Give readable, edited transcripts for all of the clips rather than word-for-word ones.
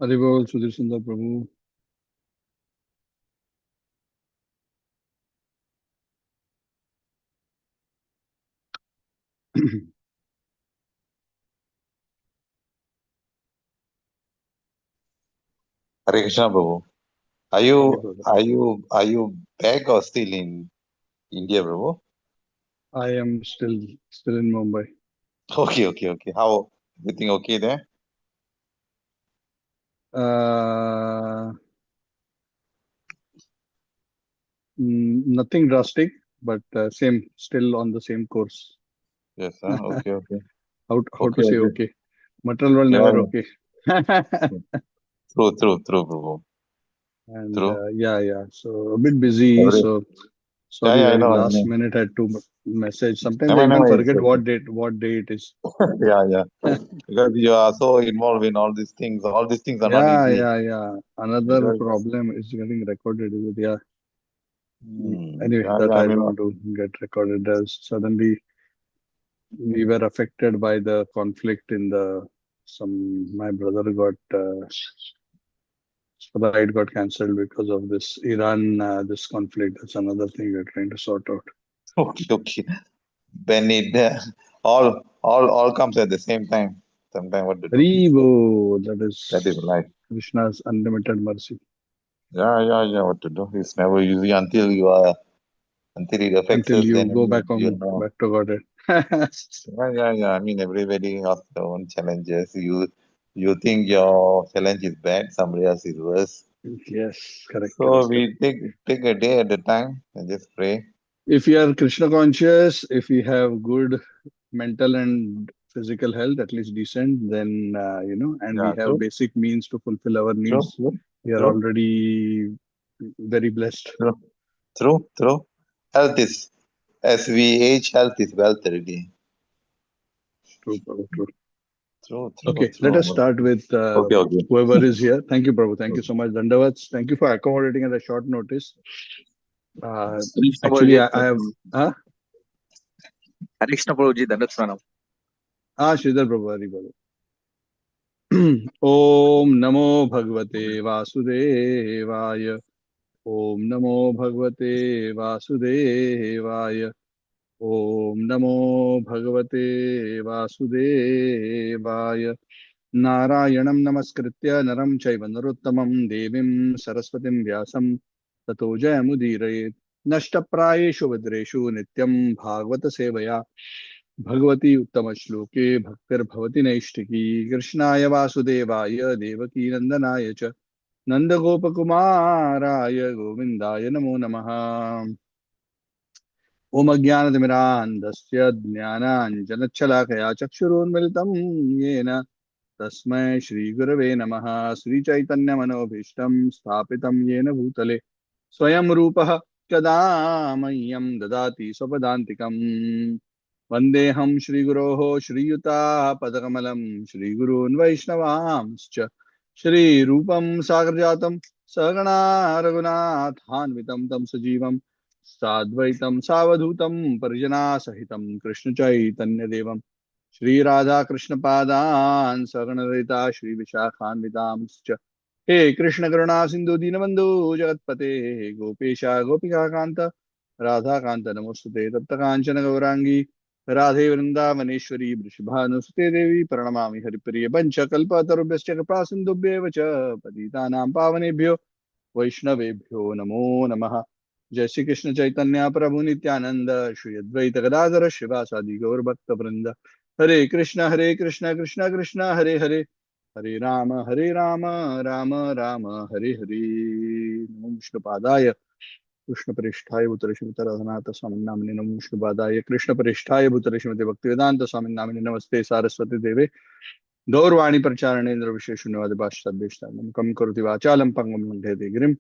Haribol, Sudhir Sundar Prabhu. Hare Krishna, Prabhu. Are you Haribol. are you are you back or still in India, Prabhu? I am still in Mumbai. Okay. How everything okay there? Uh, Nothing drastic, but still on the same course. Yes, sir. Okay. How to say Okay. okay? Material world Yeah, never yeah. okay. True, Prabhu. And True. yeah. So a bit busy. Every, So yeah, sorry, yeah, very I last know. minute had to message. Sometimes I Never, even never, it's forget okay. what day it is. Yeah. Because you are so involved in all these things. All these things are not easy. Yeah. Another Because, problem is getting recorded. Is it? Yeah. Anyway, yeah, that I I mean, don't want to get recorded as suddenly we were affected by the conflict in the some my brother got flight got cancelled because of this Iran this conflict. That's another thing we're trying to sort out. okay. When it all comes at the same time. Sometime what to do? Haribo, that That is is life. Krishna's unlimited mercy. Yeah. What to do? It's never easy until it affects Until us. you Then go only back you home, know. back to God. Yeah. I mean, everybody has their own challenges. You think your challenge is bad, somebody else is worse. Yes, correct, So correct, we correct. take a day at a time and just pray. If you are Krishna conscious, if you have good mental and physical health, at least decent, then and we Yeah, have basic means to fulfill our true, needs. true, We are true, already very blessed. true, true. Health is as we age, health is wealth already. True, Prabhu, true. Okay, let us True. start with Okay. whoever is here. Thank you, Prabhu. Thank you Okay. so much. Dandavats. Thank you for accommodating at a short notice. Uh, Krishna Actually, Prabhuji, I have. Huh? Krishna Prabhuji, Dandat Pranam. Sridhar Prabhu, Hari Prabhu. ॐ नमो भगवते वासुदेवाय ॐ नमो भगवते वासुदेवाय ॐ नमो भगवते वासुदेवाय नारायणं नमस्कृत्य नरं चैव नरोत्तमं देवीं सरस्वतीं व्यासं ततो जयमुदीरयेत् नष्टप्रायेषु भद्रेषु नित्यं भागवत सेवया भगवती उत्तमश्लोके भक्तिर्भवति नैष्टिकी कृष्णाय वासुदेवाय देवकीनन्दनाय च नन्दगोपकुमाराय गोविन्दाय नमो नमः। ॐ अज्ञानतिमिरान्धस्य ज्ञानाञ्जनच्छलाकया चक्षुरुन्मिलितं येन तस्मै श्रीगुरवे नमः। श्रीचैतन्यमनोभीष्टं स्थापितं येन भूतले स्वयं रूपः कदा मह्यं ददाति स्वपदान्तिकम्। वन्देऽहं श्रीगुरोः श्रीयुतापदकमलं श्रीगुरून् वैष्णवांश्च श्रीरूपं सागरजातं सहगणा रघुनाथान्वितं तं सजीवं साद्वैतं सावधूतं परिजनासहितं कृष्णचैतन्यदेवं श्रीराधाकृष्णपादान् सगणरहिता श्रीविशाखान्वितांश्च हे कृष्णकरुणा सिन्धु दीनबन्धु जगत्पते गोपेश गोपिकान्त राधाकान्त नमोस्तुते तप्तकाञ्चन गौराङ्गी राधे वृन्दावनेश्वरी वृषभानुसुते देवी प्रणमामि हरिप्रिये पञ्चकल्पतरुभ्यश्च कृपा सिन्धुभ्येव च पतितानां पावनेभ्यो वैष्णवेभ्यो नमो नमः। जय श्री कृष्ण चैतन्य प्रभु नित्यानंद श्री अद्वैत गदाधर शिवासादि गौर भक्त वृंद हरे कृष्ण कृष्ण कृष्ण हरे हरे हरे राम राम राम हरे हरे। नमो विष्णुपादाय कृष्णप्रेष्ठाय भूतलक्ष्मीतरहनाथ स्वामी नामिने नमो विष्णुपादाय कृष्णप्रेष्ठाय भूतलक्ष्मीते भक्तिवेदांत स्वामी नामिने नमस्ते सारस्वती देवे गौरवाणी प्रचारणेन्द्र विशेष शून्यवाद पाश्चादेष्टानं कम करोति वाचालं पंगुं लङ्घयते गिरिं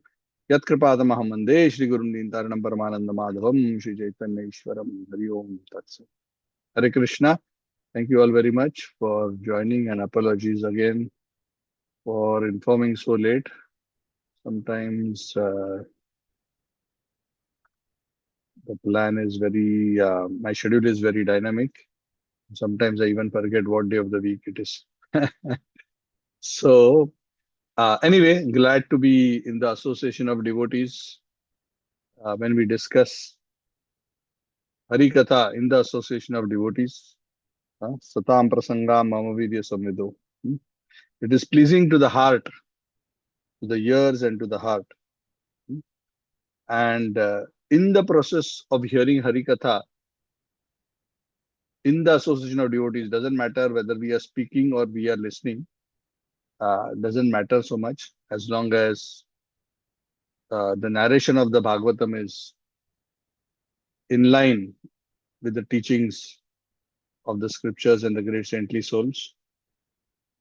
यत्कृपातमहं वन्दे श्रीगुरुं दीनतारिणं परमानन्दमाधवं श्रीचैतन्येश्वरं हरि ओम तत्सत्। Hare Krishna. Thank you all very much for joining and apologies again for informing so late. Sometimes the plan is my schedule is very dynamic. Sometimes I even forget what day of the week it is. So Anyway, glad to be in the association of devotees when we discuss Hari Katha in the association of devotees. Satam prasangam mama vidya samvido. Hmm. It is pleasing to the heart, to the ears, and to the heart. Hmm. And in the process of hearing Hari Katha, in the association of devotees, doesn't matter whether we are speaking or we are listening, doesn't matter so much as long as the narration of the Bhagavatam is in line with the teachings of the scriptures and the great saintly souls,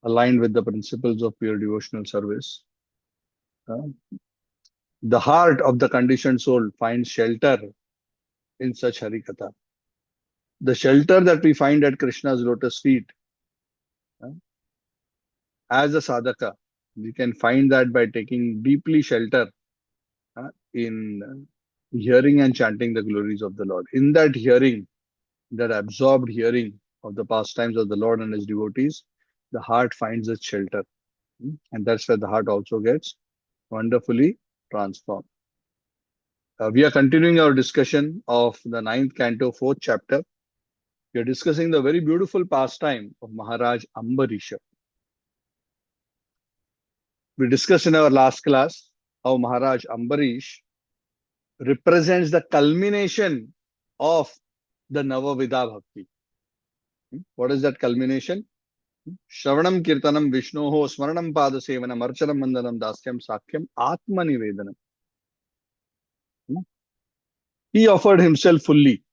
aligned with the principles of pure devotional service. Uh, the heart of the conditioned soul finds shelter in such Harikatha. The shelter that we find at Krishna's lotus feet, uh, as a sadhaka, we can find that by taking deeply shelter in hearing and chanting the glories of the Lord. In that hearing, that absorbed hearing of the pastimes of the Lord and his devotees, the heart finds its shelter. And that's where the heart also gets wonderfully transformed. We are continuing our discussion of the ninth canto, fourth chapter. We are discussing the very beautiful pastime of Maharaj Ambarisha. We discussed in our last class how Maharaj Ambarish represents the culmination of the Navavidha Bhakti. What is that culmination? Shravanam Kirtanam Vishnoho Smaranam Padasevanam Archanam Mandanam Dasyam Sakyam Atma Nivedanam. He offered himself fully.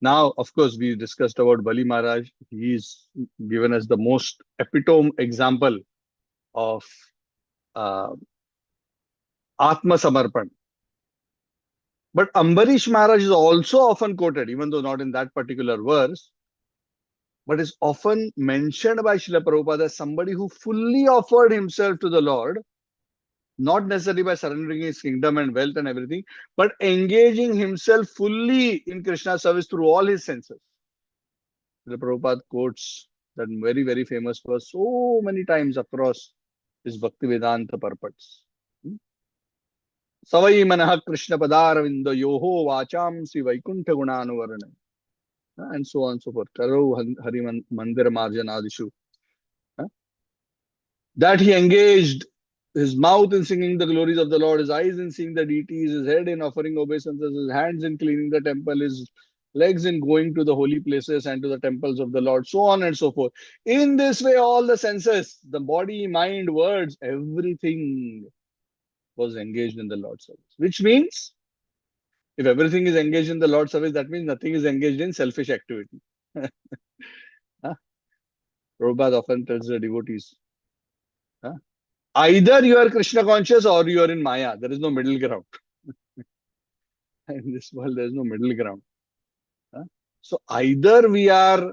Now, of course, we discussed about Bali Maharaj. He is given as the most epitome example of uh, Atma Samarpan. But Ambarish Maharaj is also often quoted, even though not in that particular verse, but is often mentioned by Srila Prabhupada as somebody who fully offered himself to the Lord, not necessarily by surrendering his kingdom and wealth and everything, but engaging himself fully in Krishna service through all his senses. The Prabhupada quotes that very, very famous verse so many times across his Bhakti Vedanta purports. Savai manah Krishna padaravinda yoho vacham si vaikuntha gunanuvarana. And so on and so forth. Karo Hari Mandir Marjanadishu. That he engaged his mouth in singing the glories of the Lord, his eyes in seeing the deities, his head in offering obeisances, his hands in cleaning the temple, his legs in going to the holy places and to the temples of the Lord, so on and so forth. In this way, all the senses, the body, mind, words, everything was engaged in the Lord's service. Which means, if everything is engaged in the Lord's service, that means nothing is engaged in selfish activity. Huh? Prabhupada often tells the devotees, huh? Either you are Krishna conscious or you are in Maya. There is no middle ground. In this world, there is no middle ground. Huh? So either we are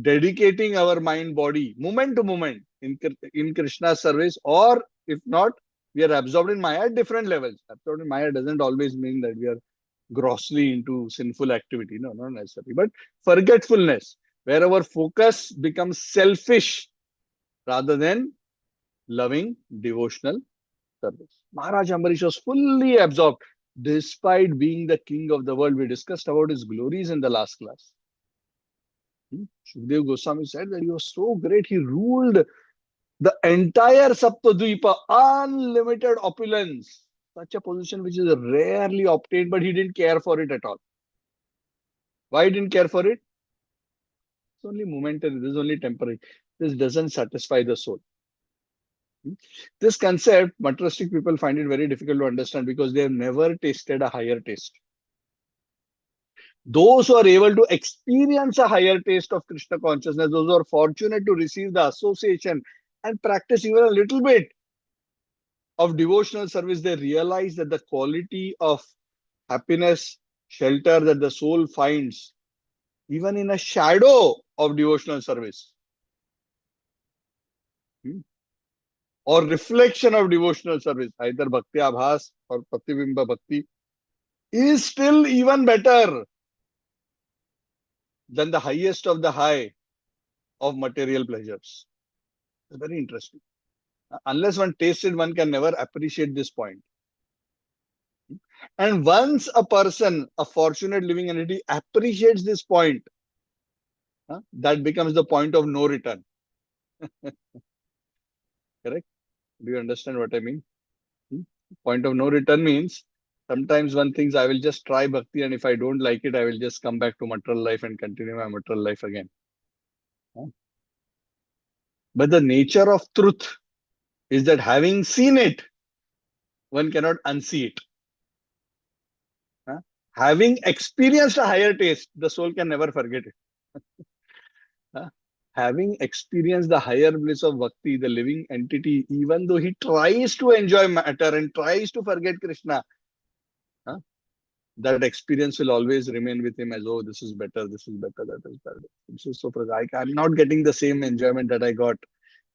dedicating our mind, body, moment to moment in Krishna's service, or if not, we are absorbed in Maya at different levels. Absorbed in Maya doesn't always mean that we are grossly into sinful activity. No, not necessarily. But forgetfulness, where our focus becomes selfish rather than loving, devotional service. Maharaj Ambarish was fully absorbed despite being the king of the world. We discussed about his glories in the last class. Shukdev Goswami said that he was so great, he ruled the entire Saptadvipa, unlimited opulence, such a position which is rarely obtained, but he didn't care for it at all. Why he didn't care for it? It's only momentary, this is only temporary. This doesn't satisfy the soul. This concept, materialistic people find it very difficult to understand because they have never tasted a higher taste. Those who are able to experience a higher taste of Krishna consciousness, those who are fortunate to receive the association and practice even a little bit of devotional service, they realize that the quality of happiness, shelter that the soul finds, even in a shadow of devotional service, or reflection of devotional service, either Bhakti Abhas or Pratibimba Bhakti, is still even better than the highest of the high of material pleasures. It's very interesting. Unless one tastes it, one can never appreciate this point. And once a person, a fortunate living entity, appreciates this point, that becomes the point of no return. Correct? Do you understand what I mean? Hmm? Point of no return means sometimes one thinks I will just try bhakti, and if I don't like it, I will just come back to material life and continue my material life again. But the nature of truth is that having seen it, one cannot unsee it. Having experienced a higher taste, the soul can never forget it. Having experienced the higher bliss of bhakti, the living entity, even though he tries to enjoy matter and tries to forget Krishna, that experience will always remain with him as, oh, this is better, that is better. So I'm not getting the same enjoyment that I got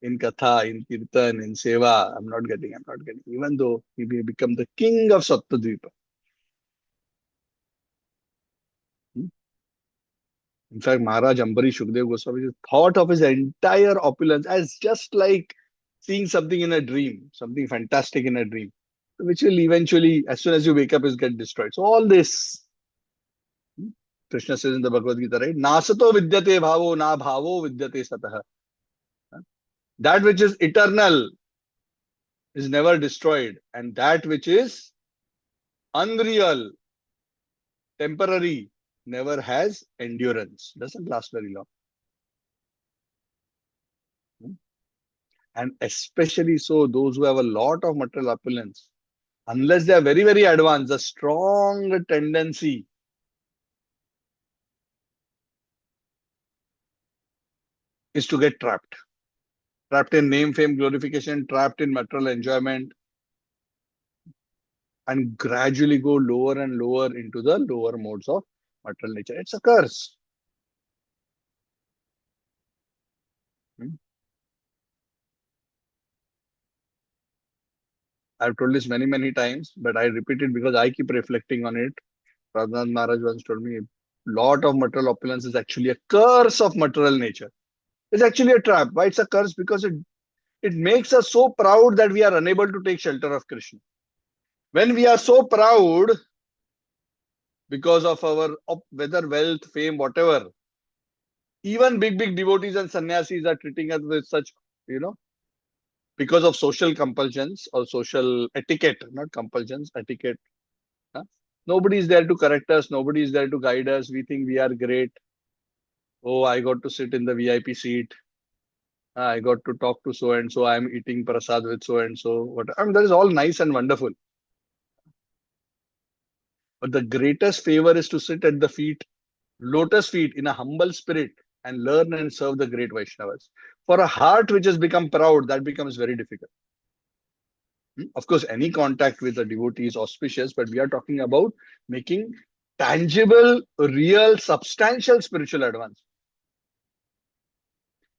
in Katha, in Kirtan, in Seva. I'm not getting. Even though he may become the king of Saptadvipa. In fact, Maharaj Ambarish Shukdev Goswami thought of his entire opulence as just like seeing something in a dream, something fantastic in a dream, which will eventually, as soon as you wake up, is get destroyed. So all this, Krishna says in the Bhagavad Gita, right? Nasato vidyate bhavo, na bhavo vidyate satah. That which is eternal is never destroyed, and that which is unreal, temporary, never has endurance, doesn't last very long. And especially so, those who have a lot of material opulence, unless they are very, very advanced, the strong tendency is to get trapped. Trapped in name, fame, glorification, trapped in material enjoyment, and gradually go lower and lower into the lower modes of material nature. It's a curse. I've told this many, many times, but I repeat it because I keep reflecting on it. Prabhupada Maharaj once told me a lot of material opulence is actually a curse of material nature. It's actually a trap. Why it's a curse? Because it makes us so proud that we are unable to take shelter of Krishna. When we are so proud because of our whether wealth, fame, whatever, even big, big devotees and sannyasis are treating us with such, because of social compulsions or social etiquette, not compulsions, etiquette. Huh? Nobody is there to correct us. Nobody is there to guide us. We think we are great. Oh, I got to sit in the VIP seat. I got to talk to so and so. I'm eating prasad with so and so. What I mean, that is all nice and wonderful. But the greatest favor is to sit at the feet, lotus feet, in a humble spirit and learn and serve the great Vaishnavas. For a heart which has become proud, that becomes very difficult. Of course, any contact with a devotee is auspicious, but we are talking about making tangible, real, substantial spiritual advance.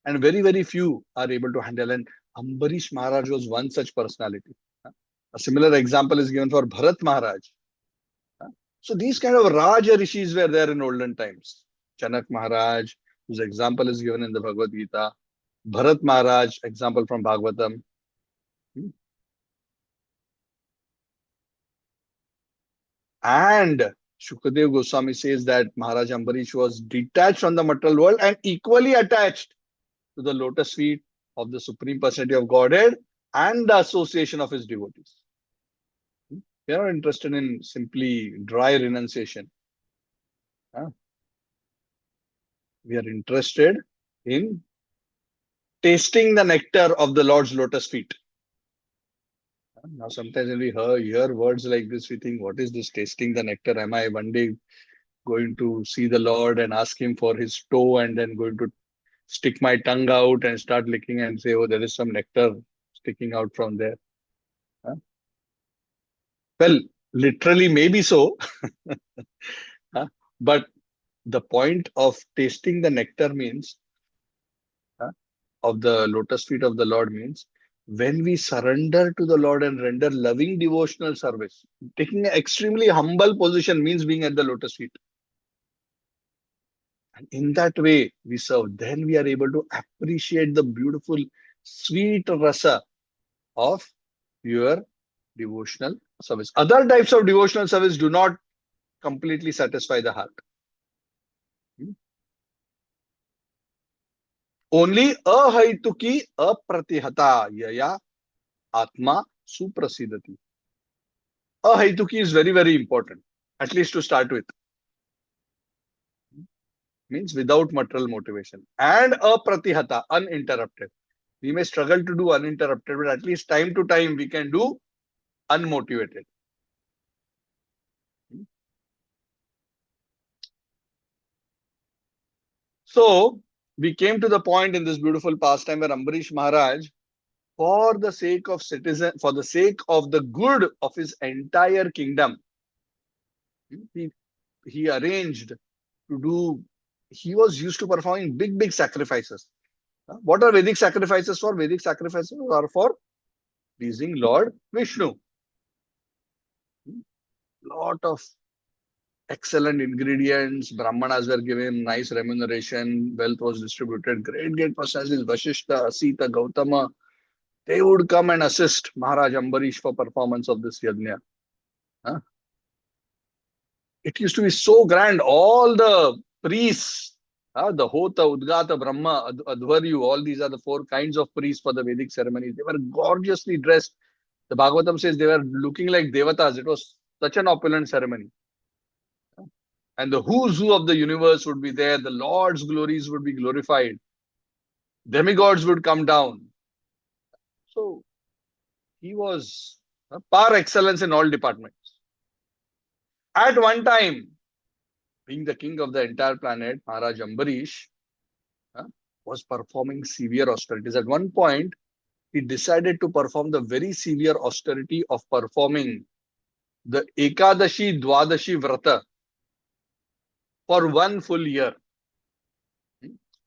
And very, very few are able to handle. And Ambarish Maharaj was one such personality. A similar example is given for Bharat Maharaj. So these kind of Raja Rishis were there in olden times. Chanak Maharaj, whose example is given in the Bhagavad Gita. Bharat Maharaj, example from Bhagavatam. And Shukadev Goswami says that Maharaj Ambarish was detached from the material world and equally attached to the lotus feet of the Supreme Personality of Godhead and the association of his devotees. They are not interested in simply dry renunciation. We are interested in tasting the nectar of the Lord's lotus feet. Now, sometimes when we hear words like this, we think, what is this tasting the nectar? Am I one day going to see the Lord and ask him for his toe and then going to stick my tongue out and start licking and say, oh, there is some nectar sticking out from there? Well, literally, maybe so. But the point of tasting the nectar means, of the lotus feet of the Lord means, when we surrender to the Lord and render loving devotional service, taking an extremely humble position means being at the lotus feet. And in that way, we serve. Then we are able to appreciate the beautiful, sweet rasa of pure devotional service. Other types of devotional service do not completely satisfy the heart. Hmm? Only ahaituki apratihata yaya atma suprasidati. Ahaituki is very, very important, at least to start with. Means without material motivation. And apratihata, uninterrupted. We may struggle to do uninterrupted, but at least time to time we can do unmotivated. So we came to the point in this beautiful pastime where Ambarish Maharaj, for the sake of citizen, for the sake of the good of his entire kingdom, he, he arranged to do, he was used to performing big, big sacrifices. What are Vedic sacrifices for? Vedic sacrifices are for pleasing Lord Vishnu. Lot of excellent ingredients. Brahmanas were given nice remuneration. Wealth was distributed. Great, great personalities. Vashishta, Asita, Gautama. They would come and assist Maharaj Ambarish for performance of this yajna. Huh? It used to be so grand. All the priests, the Hota, Udgata, Brahma, Advaryu, all these are the four kinds of priests for the Vedic ceremonies. They were gorgeously dressed. The Bhagavatam says they were looking like devatas. It was such an opulent ceremony. And the who's who of the universe would be there. The Lord's glories would be glorified. Demigods would come down. So he was par excellence in all departments. At one time, being the king of the entire planet, Maharaj Ambarish was performing severe austerities. At one point, he decided to perform the very severe austerity of performing the Ekadashi Dwadashi Vrata for 1 full year.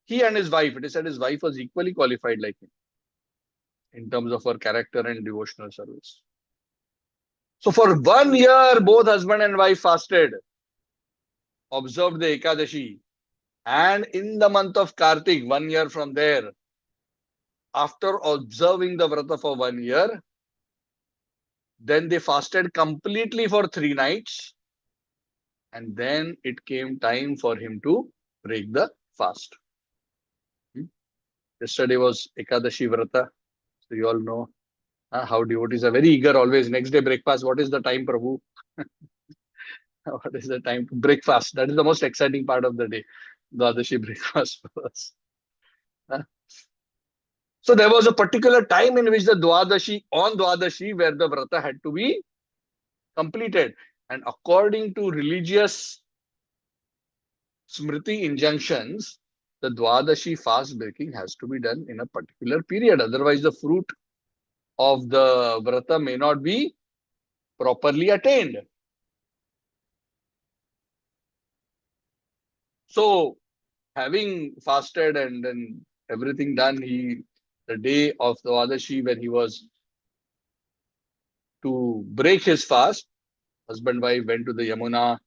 He and his wife, it is said his wife was equally qualified like him in terms of her character and devotional service. So for 1 year, both husband and wife fasted, observed the Ekadashi, and in the month of Kartik, 1 year from there, after observing the Vrata for 1 year, then they fasted completely for 3 nights, and then it came time for him to break the fast. Yesterday was Ekadashi Vrata, so you all know how devotees are very eager always. Next day breakfast, what is the time, Prabhu? What is the time to break fast? That is the most exciting part of the day. Dwadashi breakfast for us. So there was a particular time in which the Dwadashi, on Dwadashi, where the Vrata had to be completed. And according to religious Smriti injunctions, the Dwadashi fast breaking has to be done in a particular period. Otherwise, the fruit of the Vrata may not be properly attained. So, having fasted and then everything done, the day of the Dwadashi, when he was to break his fast, husband and wife went to the Yamuna,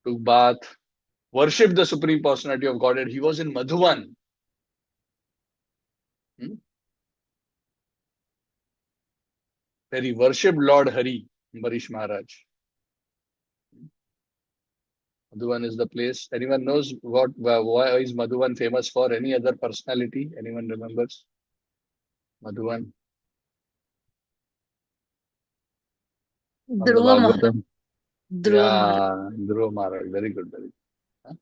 took bath, worshipped the Supreme Personality of Godhead. He was in Madhuvan. Where he worshipped Lord Hari, Ambarish Maharaj. Madhuvan is the place. Anyone knows why is Madhuvan famous for? Any other personality? Anyone remembers? Madhuvan. On the Dhruva Maharaj. Bhagavatam. Dhruva Maharaj. Yeah, Dhruva Maharaj. Very good, very good.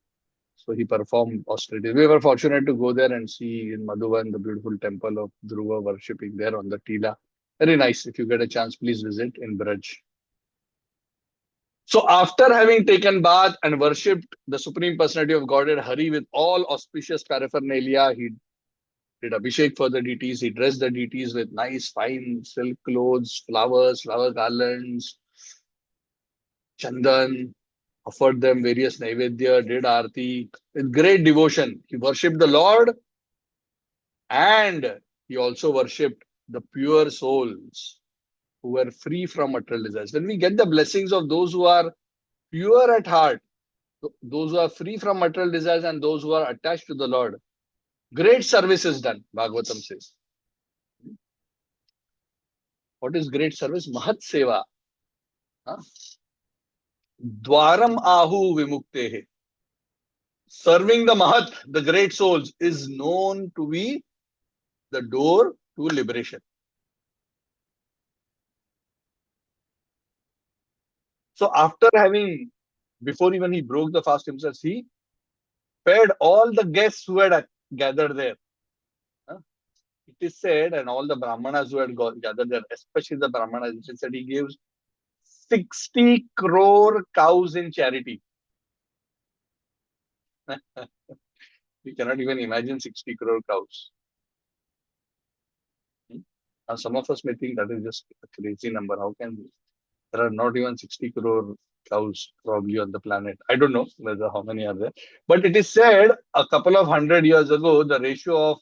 So he performed austerities. We were fortunate to go there and see in Madhuvan the beautiful temple of Dhruva worshipping there on the Tila. Very nice. If you get a chance, please visit in Braj. So after having taken bath and worshipped the Supreme Personality of Godhead Hari with all auspicious paraphernalia, he did Abhishek for the deities. He dressed the deities with nice fine silk clothes, flowers, flower garlands, chandan, offered them various naivedya, did arti with great devotion. He worshipped the Lord and he also worshipped the pure souls who were free from material desires. When we get the blessings of those who are pure at heart, Those who are free from material desires and those who are attached to the Lord. Great service is done, Bhagavatam says. What is great service? Mahat Seva. Huh? Dwaram Ahu Vimuktehe. Serving the Mahat, the great souls, is known to be the door to liberation. So after having, before even he broke the fast himself, he fed all the guests who had gathered there. Huh? It is said, and all the Brahmanas who had gathered there, especially the Brahmanas, it is said he gives 60 crore cows in charity. We cannot even imagine 60 crore cows. Now, some of us may think that is just a crazy number. How can there are not even 60 crore cows probably on the planet? I don't know whether how many are there. But it is said a couple of 100 years ago, the ratio of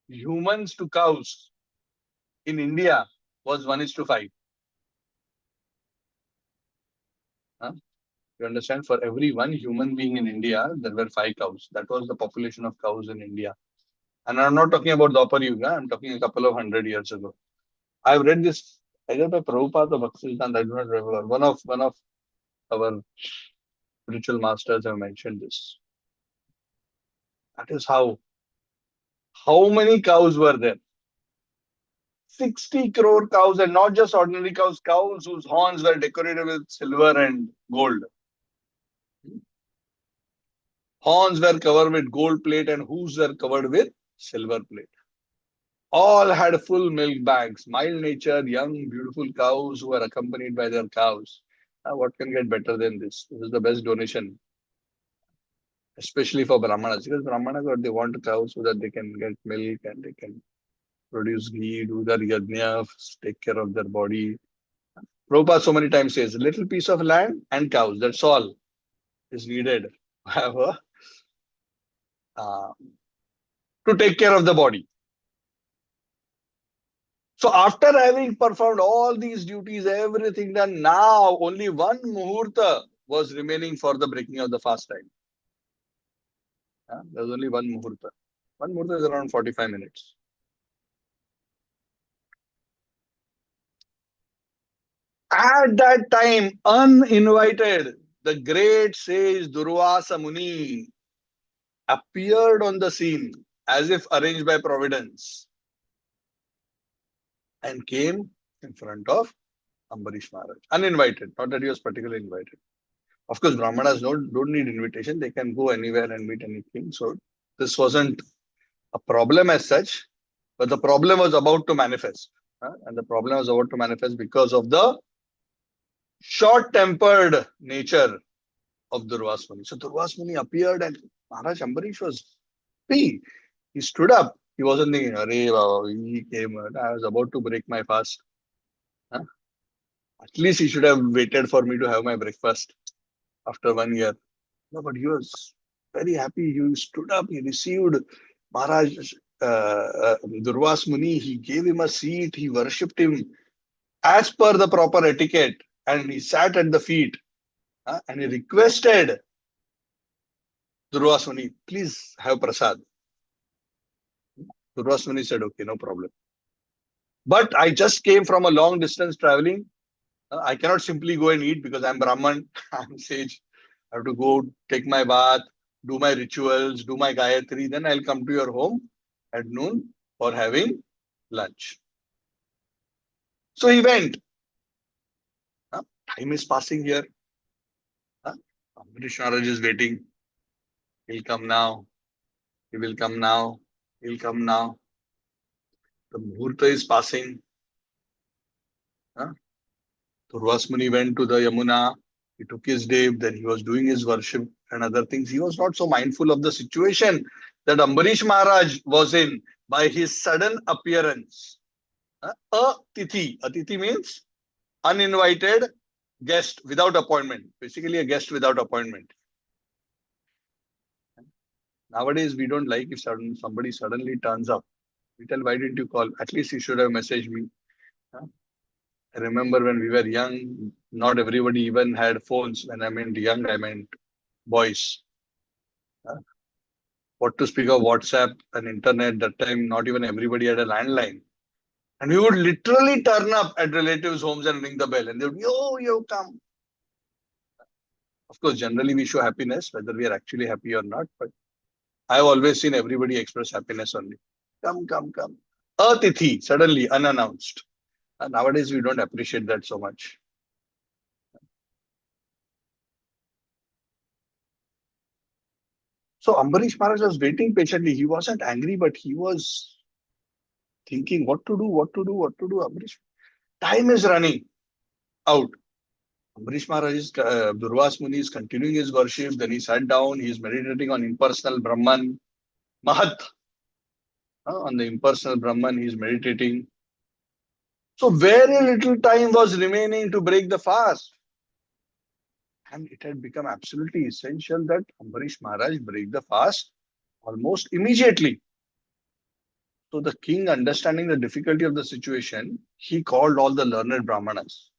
humans to cows in India was 1:5. Huh? You understand? For every one human being in India, there were 5 cows. That was the population of cows in India. And I'm not talking about the Upper Yuga, I'm talking a couple of 100 years ago. I've read this either by Prabhupada or Bhaktisiddhanta, I do not remember. One of our spiritual masters have mentioned this. That is how many cows were there? 60 crore cows, and not just ordinary cows, cows whose horns were decorated with silver and gold. Horns were covered with gold plate and hooves were covered with silver plate. All had full milk bags, mild natured, young, beautiful cows who were accompanied by their cows. What can get better than this? This is the best donation, especially for Brahmanas, because Brahmanas, they want cows so that they can get milk and they can produce ghee, do their yajna, take care of their body. Prabhupada so many times says, little piece of land and cows, that's all is needed have uh, to take care of the body. So after having performed all these duties, everything done, now only one muhurta was remaining for the breaking of the fast time. There's only one muhurta. One muhurta is around 45 minutes. At that time, uninvited, the great sage Durvasa Muni appeared on the scene as if arranged by Providence and came in front of Ambarisha Maharaj. Uninvited, not that he was particularly invited. Of course, Brahmanas don't need invitation. They can go anywhere and meet any king. So this wasn't a problem as such, but the problem was about to manifest. And the problem was about to manifest because of the short-tempered nature of Durvasa Muni. So Durvasa Muni appeared and Maharaj Ambarish was free. He stood up. He wasn't thinking, Arey Baba, he came. I was about to break my fast. Huh? At least he should have waited for me to have my breakfast after 1 year. No, but he was very happy. He stood up. He received Maharaj Durvasa Muni. He gave him a seat. He worshipped him as per the proper etiquette. And he sat at the feet. And he requested Durvasa Muni, please have prasad. Durvasa Muni said, okay, no problem. But I just came from a long distance traveling. I cannot simply go and eat because I'm Brahman, I'm sage. I have to go take my bath, do my rituals, do my Gayatri. Then I'll come to your home at noon for having lunch. So he went. Time is passing here. Ambarisha Maharaj is waiting. He'll come now. He will come now. He'll come now. The Muhurta is passing. Durvasa Muni went to the Yamuna. He took his dip. Then he was doing his worship and other things. He was not so mindful of the situation that Ambarish Maharaj was in by his sudden appearance. A tithi. A tithi means uninvited guest without appointment. Basically, a guest without appointment. Nowadays, we don't like if somebody suddenly turns up. We tell, why didn't you call? At least you should have messaged me. I remember when we were young, not everybody even had phones. When I meant young, I meant boys. What to speak of WhatsApp and internet? That time, not even everybody had a landline. And we would literally turn up at relatives' homes and ring the bell. And they would, yo, come. Of course, generally we show happiness, whether we are actually happy or not. But I've always seen everybody express happiness only. Come, come, come. Atithi, suddenly, unannounced. And nowadays, we don't appreciate that so much. So Ambarish Maharaj was waiting patiently. He wasn't angry, but he was thinking what to do, what to do, what to do. Ambarish, time is running out. Ambrish Maharaj is, Durvasa Muni is continuing his worship. Then he sat down. He is meditating on impersonal Brahman. Mahat. On the impersonal Brahman, he is meditating. So very little time was remaining to break the fast. And it had become absolutely essential that Ambarish Maharaj break the fast almost immediately. So the king, understanding the difficulty of the situation, he called all the learned Brahmanas.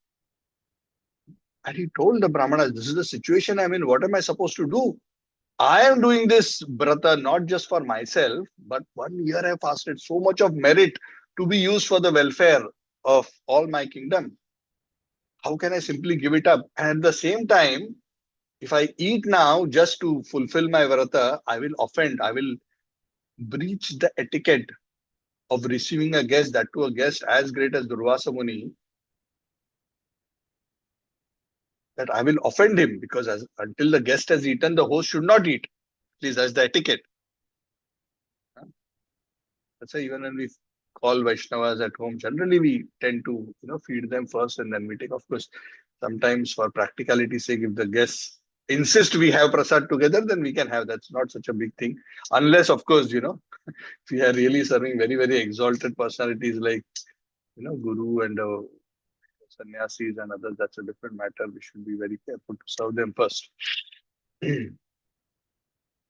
And he told the Brahmanas, this is the situation I'm in. What am I supposed to do? I am doing this brata not just for myself, but 1 year I fasted. So much of merit to be used for the welfare of all my kingdom. How can I simply give it up? And at the same time, if I eat now just to fulfill my vrata, I will offend, I will breach the etiquette of receiving a guest, that to a guest as great as Durvasa Muni, that I will offend him because until the guest has eaten, the host should not eat. Please, that's the etiquette. That's why even when we call Vaishnavas at home, generally we tend to feed them first and then we take. Of course, sometimes for practicality's sake, if the guests insist we have prasad together, then we can have. That's not such a big thing, unless of course if we are really serving very very exalted personalities like Guru and sannyasis and others. That's a different matter. We should be very careful to serve them first.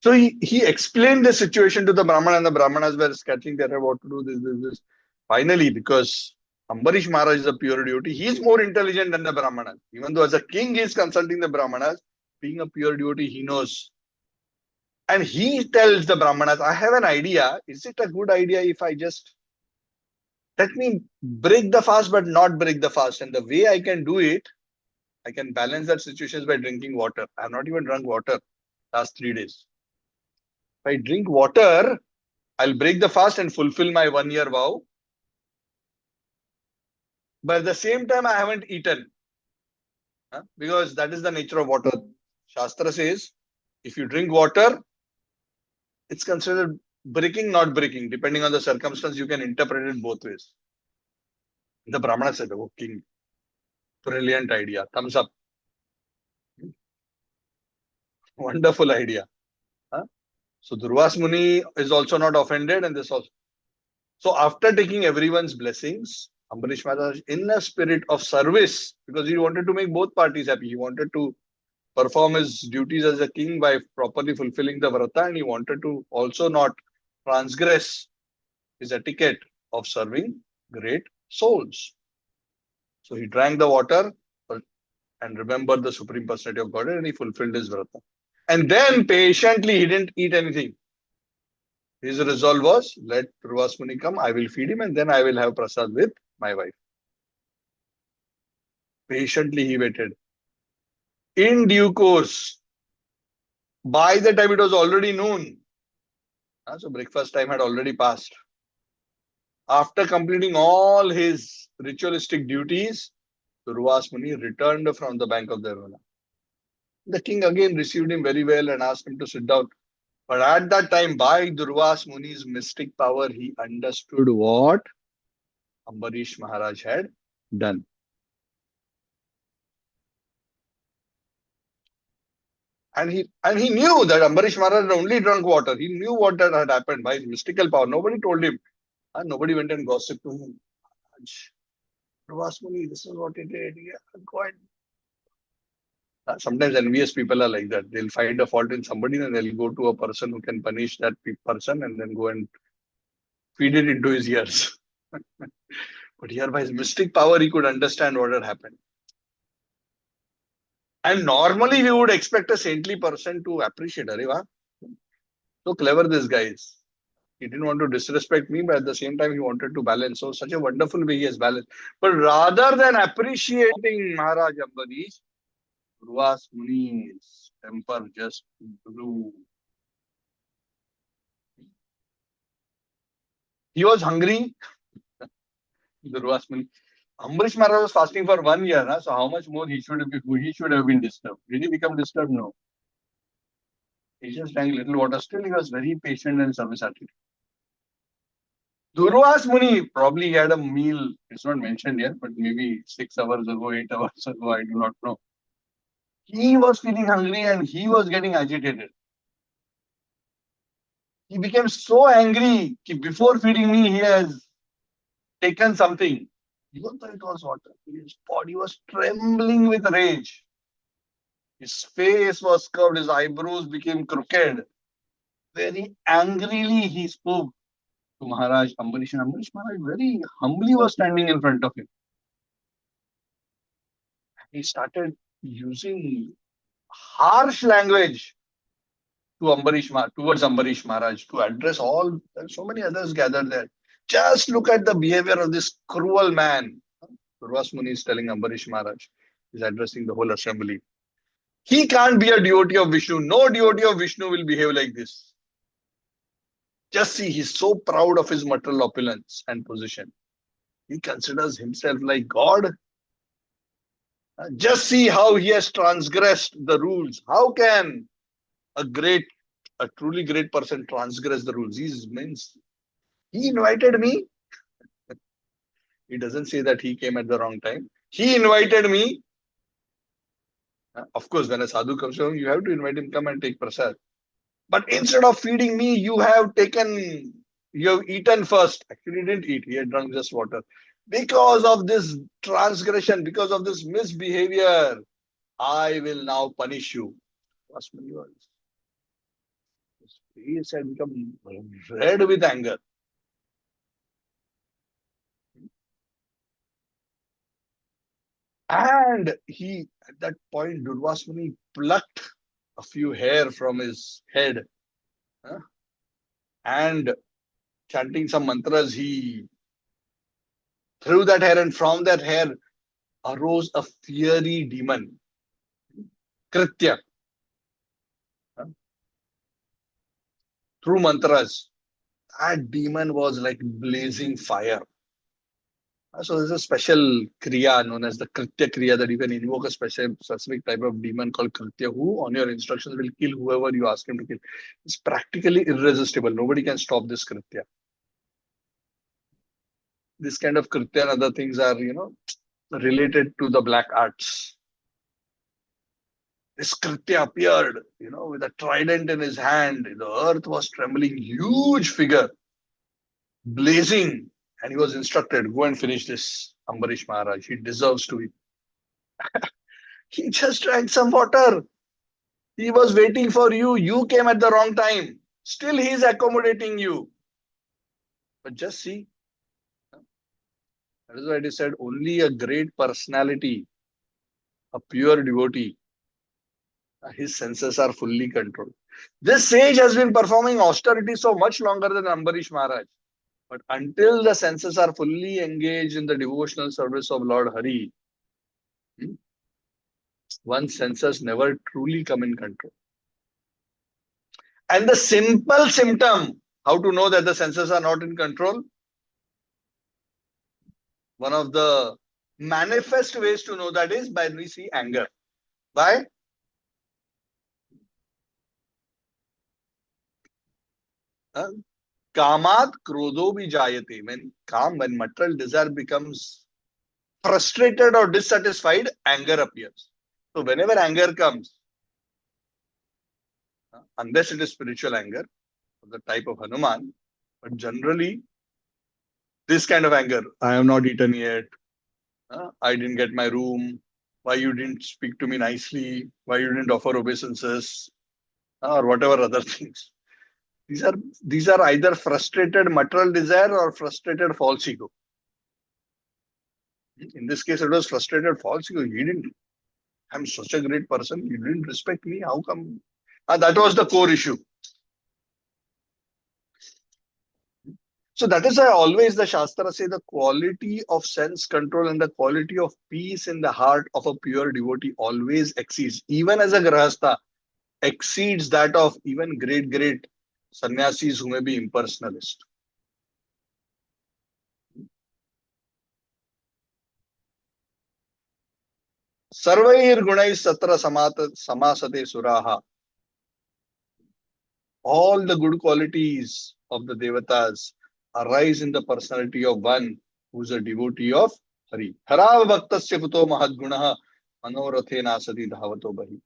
So he explained the situation to the Brahmana, and the Brahmanas were sketching their head what to do, this. Finally, because Ambarish Maharaj is a pure devotee, he is more intelligent than the Brahmanas. Even though as a king he is consulting the Brahmanas, being a pure devotee, he knows. And he tells the Brahmanas, I have an idea. Is it a good idea if I just let me break the fast but not break the fast? And the way I can do it, I can balance that situation by drinking water. I have not even drunk water last 3 days. If I drink water, I'll break the fast and fulfill my 1 year vow. But at the same time, I haven't eaten. Because that is the nature of water. Shastra says, if you drink water, it's considered breaking, not breaking. Depending on the circumstance, you can interpret it both ways. The Brahmana said, oh, king, brilliant idea. Thumbs up. Wonderful idea. So Durvasa Muni is also not offended, and this also. So after taking everyone's blessings, Ambarish Maharaj, in a spirit of service, because he wanted to make both parties happy, he wanted to perform his duties as a king by properly fulfilling the vrata, and he wanted to also not transgress his etiquette of serving great souls. So he drank the water and remembered the Supreme Personality of Godhead, and he fulfilled his vrata. And then patiently he didn't eat anything. His resolve was, let Durvasa Muni come, I will feed him, and then I will have prasad with my wife. Patiently he waited. In due course, by the time it was already noon, so breakfast time had already passed. After completing all his ritualistic duties, Durvasa Muni returned from the bank of the Yamuna. The king again received him very well and asked him to sit down. But at that time, by Durvasa Muni's mystic power, he understood what Ambarish Maharaj had done. And he knew that Ambarish Maharaj had only drunk water. He knew what that had happened by his mystical power. Nobody told him. Nobody went and gossiped to him. Durvasa Muni, this is what he did. Yeah, go ahead. Sometimes envious people are like that. They'll find a fault in somebody and they'll go to a person who can punish that person and then go and feed it into his ears. But here by his mystic power, he could understand what had happened. And normally we would expect a saintly person to appreciate. Areva, so clever this guy is. He didn't want to disrespect me, but at the same time he wanted to balance. So such a wonderful way he has balanced. But rather than appreciating Maharaj Ambarish, Durvasa Muni's temper just blew. He was hungry. Durvasa Muni. Ambarisha Maharaj was fasting for 1 year, huh? So how much more he should have been disturbed? Did he become disturbed? No. He just drank little water. Still, he was very patient and service attitude. Durvasa Muni probably had a meal. It's not mentioned yet, but maybe 6 hours ago, 8 hours ago, I do not know. He was feeling hungry and he was getting agitated. He became so angry that before feeding me, he has taken something. Even though it was water, his body was trembling with rage. His face was curved, his eyebrows became crooked. Very angrily, he spoke to Maharaj Ambarisha. Ambarish Maharaj very humbly was standing in front of him. He started using harsh language to towards Ambarish Maharaj to address all. So many others gathered there. Just look at the behavior of this cruel man. Durvasa Muni is telling Ambarish Maharaj. He's addressing the whole assembly. He can't be a devotee of Vishnu. No devotee of Vishnu will behave like this. Just see, he's so proud of his material opulence and position. He considers himself like God. Just see how he has transgressed the rules. How can a great, a truly great person transgress the rules? He invited me. He doesn't say that he came at the wrong time. He invited me. Of course, when a sadhu comes home, you have to invite him, come and take prasad. But instead of feeding me, you have eaten first. Actually, he didn't eat. He had drunk just water. Because of this transgression, because of this misbehavior, I will now punish you. His face had become red with anger. And he, at that point, Durvasa Muni plucked a few hair from his head, and chanting some mantras, he threw that hair, and from that hair arose a fiery demon, Kritya, through mantras. That demon was like blazing fire. So there's a special kriya known as the Kritya kriya that you can invoke a specific type of demon called Kritya who on your instructions will kill whoever you ask him to kill. It's practically irresistible. Nobody can stop this Kritya. This kind of Kritya and other things are, related to the black arts. This Kritya appeared, with a trident in his hand. The earth was trembling, huge figure, blazing. And he was instructed, go and finish this Ambarish Maharaj. He deserves to eat. He just drank some water. He was waiting for you. You came at the wrong time. Still, he is accommodating you. But just see, that is why it is said only a great personality, a pure devotee, his senses are fully controlled. This sage has been performing austerity so much longer than Ambarish Maharaj. But until the senses are fully engaged in the devotional service of Lord Hari, one's senses never truly come in control. And the simple symptom, how to know that the senses are not in control? One of the manifest ways to know that is by we see anger. By kamat krodho bhi jayate. When material desire becomes frustrated or dissatisfied, anger appears. So whenever anger comes, unless it is spiritual anger, of the type of Hanuman, but generally this kind of anger, I have not eaten yet, I didn't get my room, why you didn't speak to me nicely, why you didn't offer obeisances, or whatever other things. These are either frustrated material desire or frustrated false ego. In this case, it was frustrated false ego. He didn't. I'm such a great person. You didn't respect me. How come? That was the core issue. So that is why always the Shastra say the quality of sense control and the quality of peace in the heart of a pure devotee always exceeds, even as a grahastha, exceeds that of even great sannyasis who may be impersonalist. Sarvair gunais satra samasate suraha. All the good qualities of the devatas arise in the personality of one who is a devotee of Hari. Harav bhaktasya kuto mahadgunaha manorathe nasati dhavato bahi.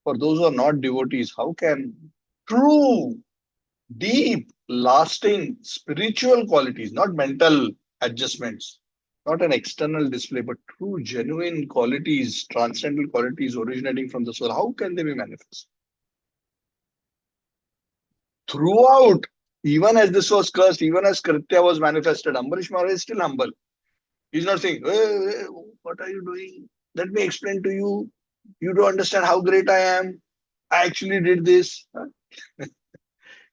For those who are not devotees, how can true, deep, lasting spiritual qualities, not mental adjustments, not an external display, but true, genuine qualities, transcendental qualities originating from the soul, how can they be manifest? Throughout, even as this was cursed, even as Kritya was manifested, Ambarish Maharaj is still humble. He's not saying, hey, what are you doing? Let me explain to you. You don't understand how great I am. I actually did this.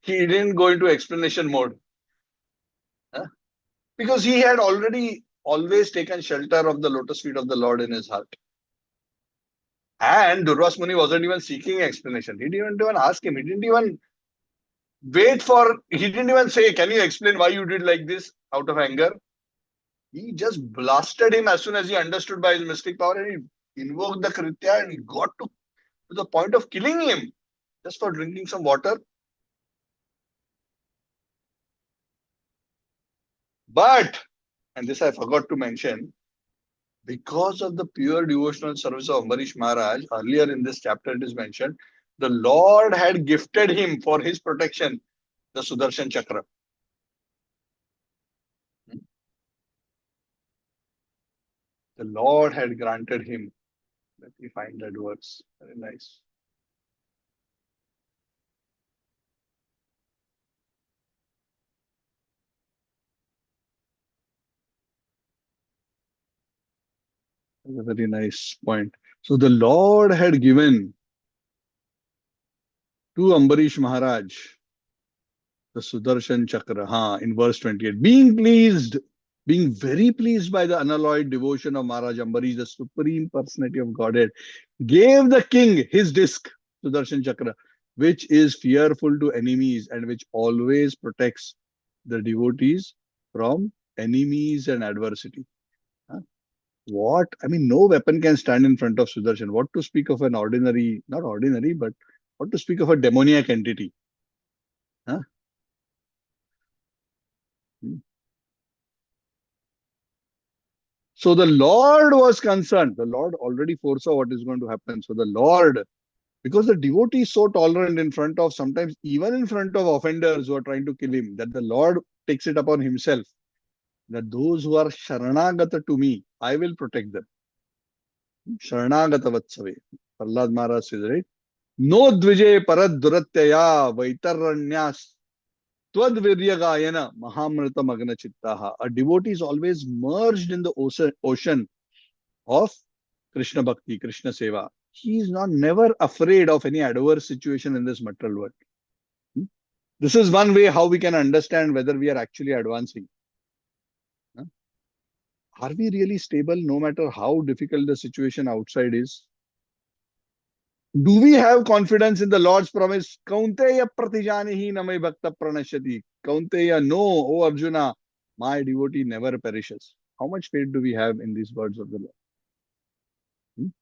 He didn't go into explanation mode. Because he had already always taken shelter of the lotus feet of the Lord in his heart. And Durvasa Muni wasn't even seeking explanation. He didn't even ask him. He didn't even he didn't even say, can you explain why you did like this out of anger? He just blasted him as soon as he understood by his mystic power, and he invoked the Kritya and he got to the point of killing him just for drinking some water. But, and this I forgot to mention, because of the pure devotional service of Ambarish Maharaj, earlier in this chapter it is mentioned, the Lord had gifted him for his protection the Sudarshan Chakra. The Lord had granted him. Let me find that verse. Very nice. That's a very nice point. So the Lord had given to Ambarish Maharaj the Sudarshan Chakra, in verse 28. Being very pleased by the unalloyed devotion of Maharaj Ambarish, the Supreme Personality of Godhead, gave the king his disc, Sudarshan Chakra, which is fearful to enemies and which always protects the devotees from enemies and adversity. What? I mean, no weapon can stand in front of Sudarshan. What to speak of an ordinary, not ordinary, but what to speak of a demoniac entity? Huh? So the Lord was concerned. The Lord already foresaw what is going to happen. So the Lord, because the devotee is so tolerant in front of, sometimes even in front of offenders who are trying to kill him, that the Lord takes it upon himself that those who are Sharanagata to me, I will protect them. Sharanagata Vatsave. Prahlad Maharaj says, right? No dvije parad duratyaya vaitaranyas twadviryagayana mahamrita magna chittaha. A devotee is always merged in the ocean of Krishna Bhakti, Krishna Seva. He is never afraid of any adverse situation in this material world. This is one way how we can understand whether we are actually advancing. Are we really stable no matter how difficult the situation outside is? Do we have confidence in the Lord's promise? Kaunteya pratijanihi namai bhakta pranashyati. Kaunteya, no, O Arjuna, my devotee never perishes. How much faith do we have in these words of the Lord?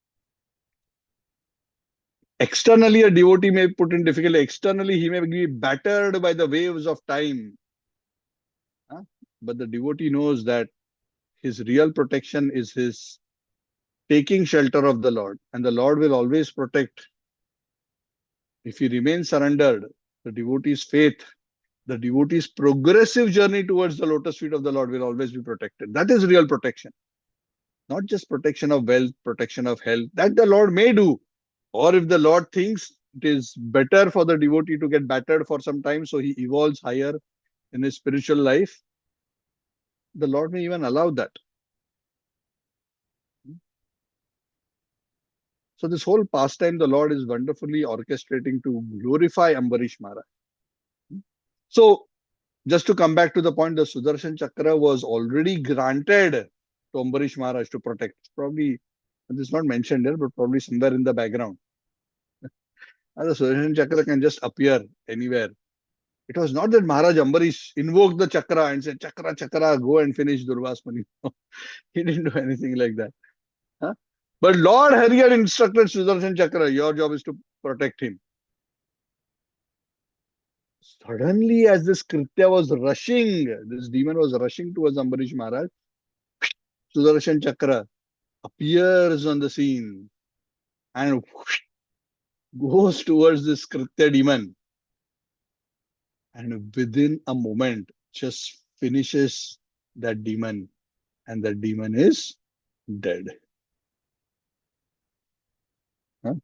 Externally, a devotee may put in difficulty. Externally, he may be battered by the waves of time. But the devotee knows that his real protection is his taking shelter of the Lord. And the Lord will always protect. If he remains surrendered, the devotee's faith, the devotee's progressive journey towards the lotus feet of the Lord will always be protected. That is real protection. Not just protection of wealth, protection of health. That the Lord may do. Or if the Lord thinks it is better for the devotee to get battered for some time, so he evolves higher in his spiritual life, the Lord may even allow that. So this whole pastime the Lord is wonderfully orchestrating to glorify Ambarish Maharaj. So just to come back to the point, the Sudarshan Chakra was already granted to Ambarish Maharaj to protect. Probably, this is not mentioned here, but probably somewhere in the background. And the Sudarshan Chakra can just appear anywhere. It was not that Maharaj Ambarish invoked the Chakra and said, Chakra, Chakra, go and finish Durvasmani. He didn't do anything like that. Huh? But Lord Hari had instructed Sudarshan Chakra, your job is to protect him. Suddenly, as this Kritya was rushing, this demon was rushing towards Ambarish Maharaj, Sudarshan Chakra appears on the scene and goes towards this Kritya demon. And within a moment, just finishes that demon. And that demon is dead. Huh?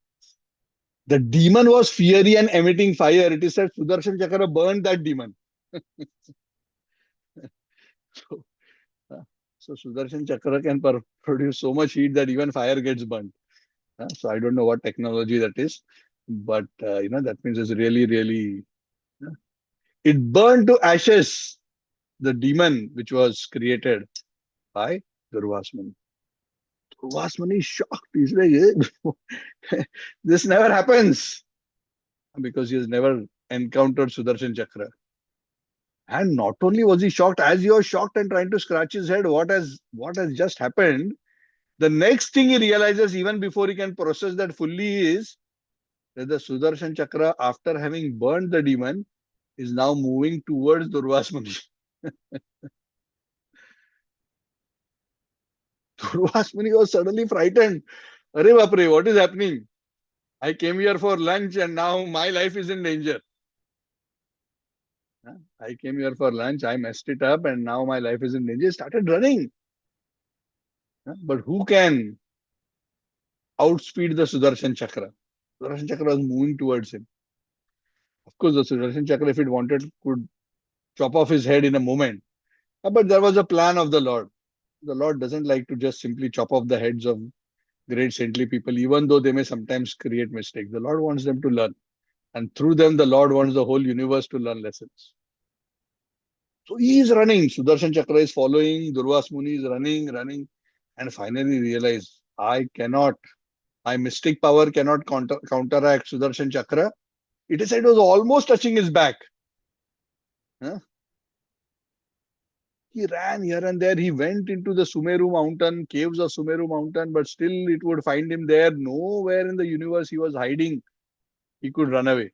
The demon was fiery and emitting fire. It is said Sudarshan Chakra burned that demon. So, so Sudarshan Chakra can produce so much heat that even fire gets burned. So I don't know what technology that is, but that means it's really, really. It burned to ashes the demon which was created by Durvasmani. Durvasmani is shocked. He's like, this never happens because he has never encountered Sudarshan Chakra. And not only was he shocked, as he was shocked and trying to scratch his head, what has just happened? The next thing he realizes, even before he can process that fully, is that the Sudarshan Chakra, after having burned the demon, is now moving towards Durvasmani. Durvasmani was suddenly frightened. Arey Bapre, what is happening? I came here for lunch and now my life is in danger. I came here for lunch, I messed it up and now my life is in danger. He started running. But who can outspeed the Sudarshan Chakra? Sudarshan Chakra was moving towards him. Of course, the Sudarshan Chakra, if it wanted, could chop off his head in a moment. But there was a plan of the Lord. The Lord doesn't like to just simply chop off the heads of great saintly people, even though they may sometimes create mistakes. The Lord wants them to learn. And through them, the Lord wants the whole universe to learn lessons. So he is running. Sudarshan Chakra is following. Durvas Muni is running. And finally realize, I cannot. My mystic power cannot counteract Sudarshan Chakra. It is said it was almost touching his back. Huh? He ran here and there. He went into the Sumeru mountain, caves of Sumeru mountain, but still it would find him there. Nowhere in the universe he was hiding. He could run away.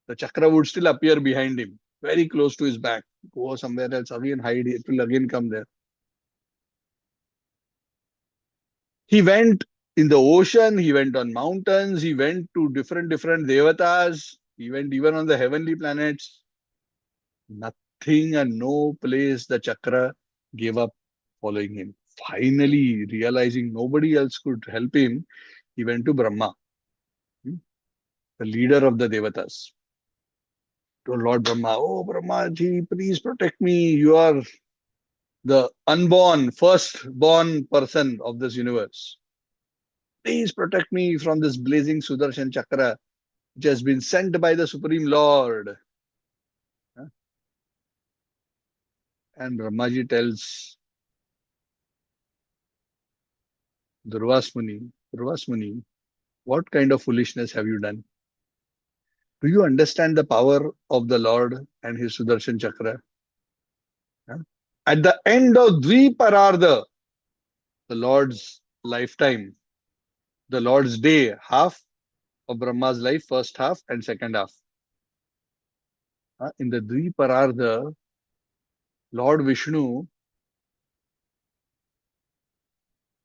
The chakra would still appear behind him, very close to his back. Go somewhere else, again hide. It will again come there. He went in the ocean. He went on mountains. He went to different devatas. He went even on the heavenly planets. Nothing and no place the chakra gave up following him. Finally, realizing nobody else could help him, he went to Brahma, the leader of the Devatas. Told Lord Brahma, oh Brahma ji, please protect me. You are the unborn, first-born person of this universe. Please protect me from this blazing Sudarshan Chakra, which has been sent by the Supreme Lord. And Brahmaji tells Durvasmuni, what kind of foolishness have you done? Do you understand the power of the Lord and his Sudarshan Chakra? At the end of Dviparartha, the Lord's lifetime, the Lord's day, half of Brahma's life, first half and second half. In the Dviparartha, Lord Vishnu,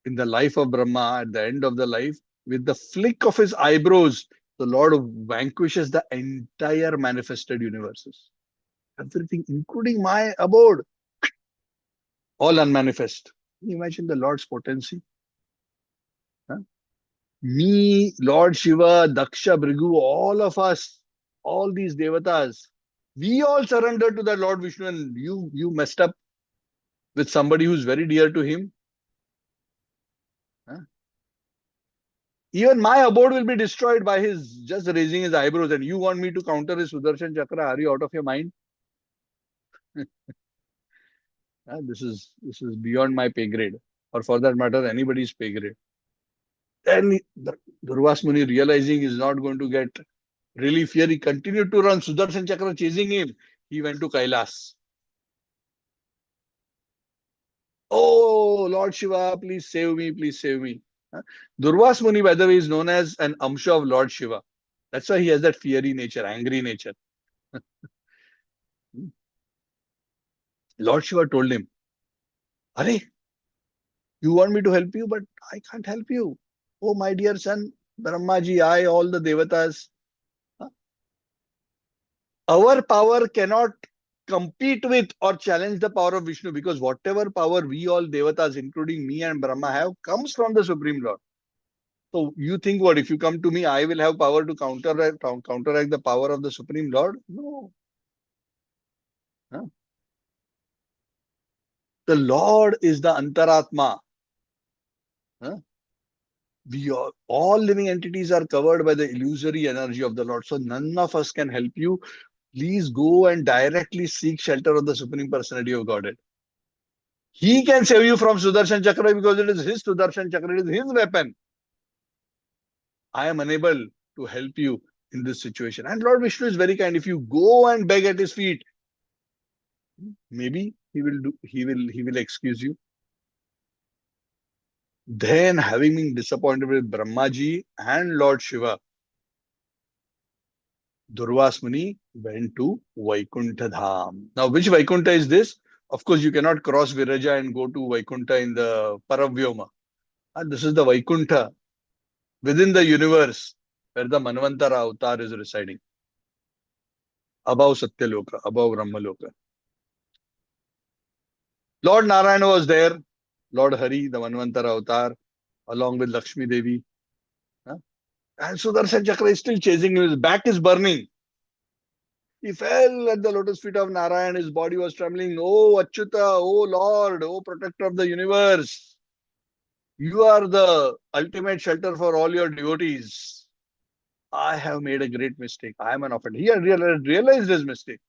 in the life of Brahma, at the end of the life, with the flick of his eyebrows, the Lord vanquishes the entire manifested universes. Everything, including my abode, all unmanifest. Can you imagine the Lord's potency? Me, Lord Shiva, Daksha, Brigu, all of us, all these devatas, we all surrender to the Lord Vishnu, and you messed up with somebody who's very dear to him. Even my abode will be destroyed by his just raising his eyebrows. And you want me to counter his Sudarshan Chakra? Are you out of your mind? This is beyond my pay grade, or for that matter, anybody's pay grade. Then Durvasa Muni, realizing he's not going to get relief here, he continued to run. Sudarshan Chakra chasing him. He went to Kailas. Oh, Lord Shiva, please save me, please save me. Durvasa Muni, by the way, is known as an Amsha of Lord Shiva. That's why he has that fiery nature, angry nature. Lord Shiva told him, Are, you want me to help you, but I can't help you. Oh, my dear son, Brahmaji, I, all the Devatas, our power cannot compete with or challenge the power of Vishnu, because whatever power we all Devatas, including me and Brahma, have comes from the Supreme Lord. So you think what? If you come to me, I will have power to counteract the power of the Supreme Lord? No. Huh? The Lord is the Antaratma. Huh? We all living entities are covered by the illusory energy of the Lord. So none of us can help you. Please go and directly seek shelter of the Supreme Personality of Godhead. He can save you from Sudarshan Chakra because it is his Sudarshan Chakra, it is his weapon. I am unable to help you in this situation. And Lord Vishnu is very kind. If you go and beg at his feet, maybe he will excuse you. Then, having been disappointed with Brahmaji and Lord Shiva, Durvasa Muni went to Vaikuntha Dham. Now, which Vaikuntha is this? Of course, you cannot cross Viraja and go to Vaikuntha in the Paravyoma. And this is the Vaikuntha within the universe where the Manvantara avatar is residing. Above Satyaloka, above Brahmaloka. Lord Narayana was there. Lord Hari, the Manvantara avatar, along with Lakshmi Devi. And Sudarshan Chakra is still chasing him. His back is burning. He fell at the lotus feet of Narayan. His body was trembling. Oh, Achyuta, oh Lord, oh protector of the universe. You are the ultimate shelter for all your devotees. I have made a great mistake. I am an offender. He had realized his mistake.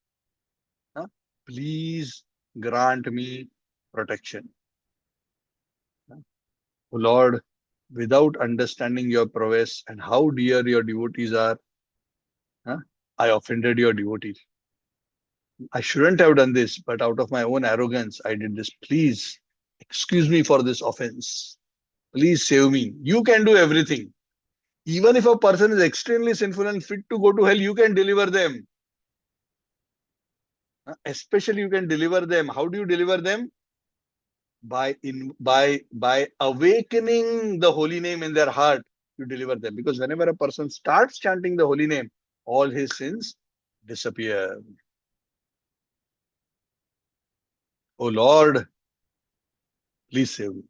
Huh? Please grant me protection. Oh Lord, without understanding your prowess and how dear your devotees are, huh, I offended your devotees. I shouldn't have done this, but out of my own arrogance, I did this. Please excuse me for this offense. Please save me. You can do everything. Even if a person is extremely sinful and fit to go to hell, you can deliver them. Especially you can deliver them. How do you deliver them? By awakening the holy name in their heart, you deliver them. Because whenever a person starts chanting the holy name, all his sins disappear. Oh Lord, please save me.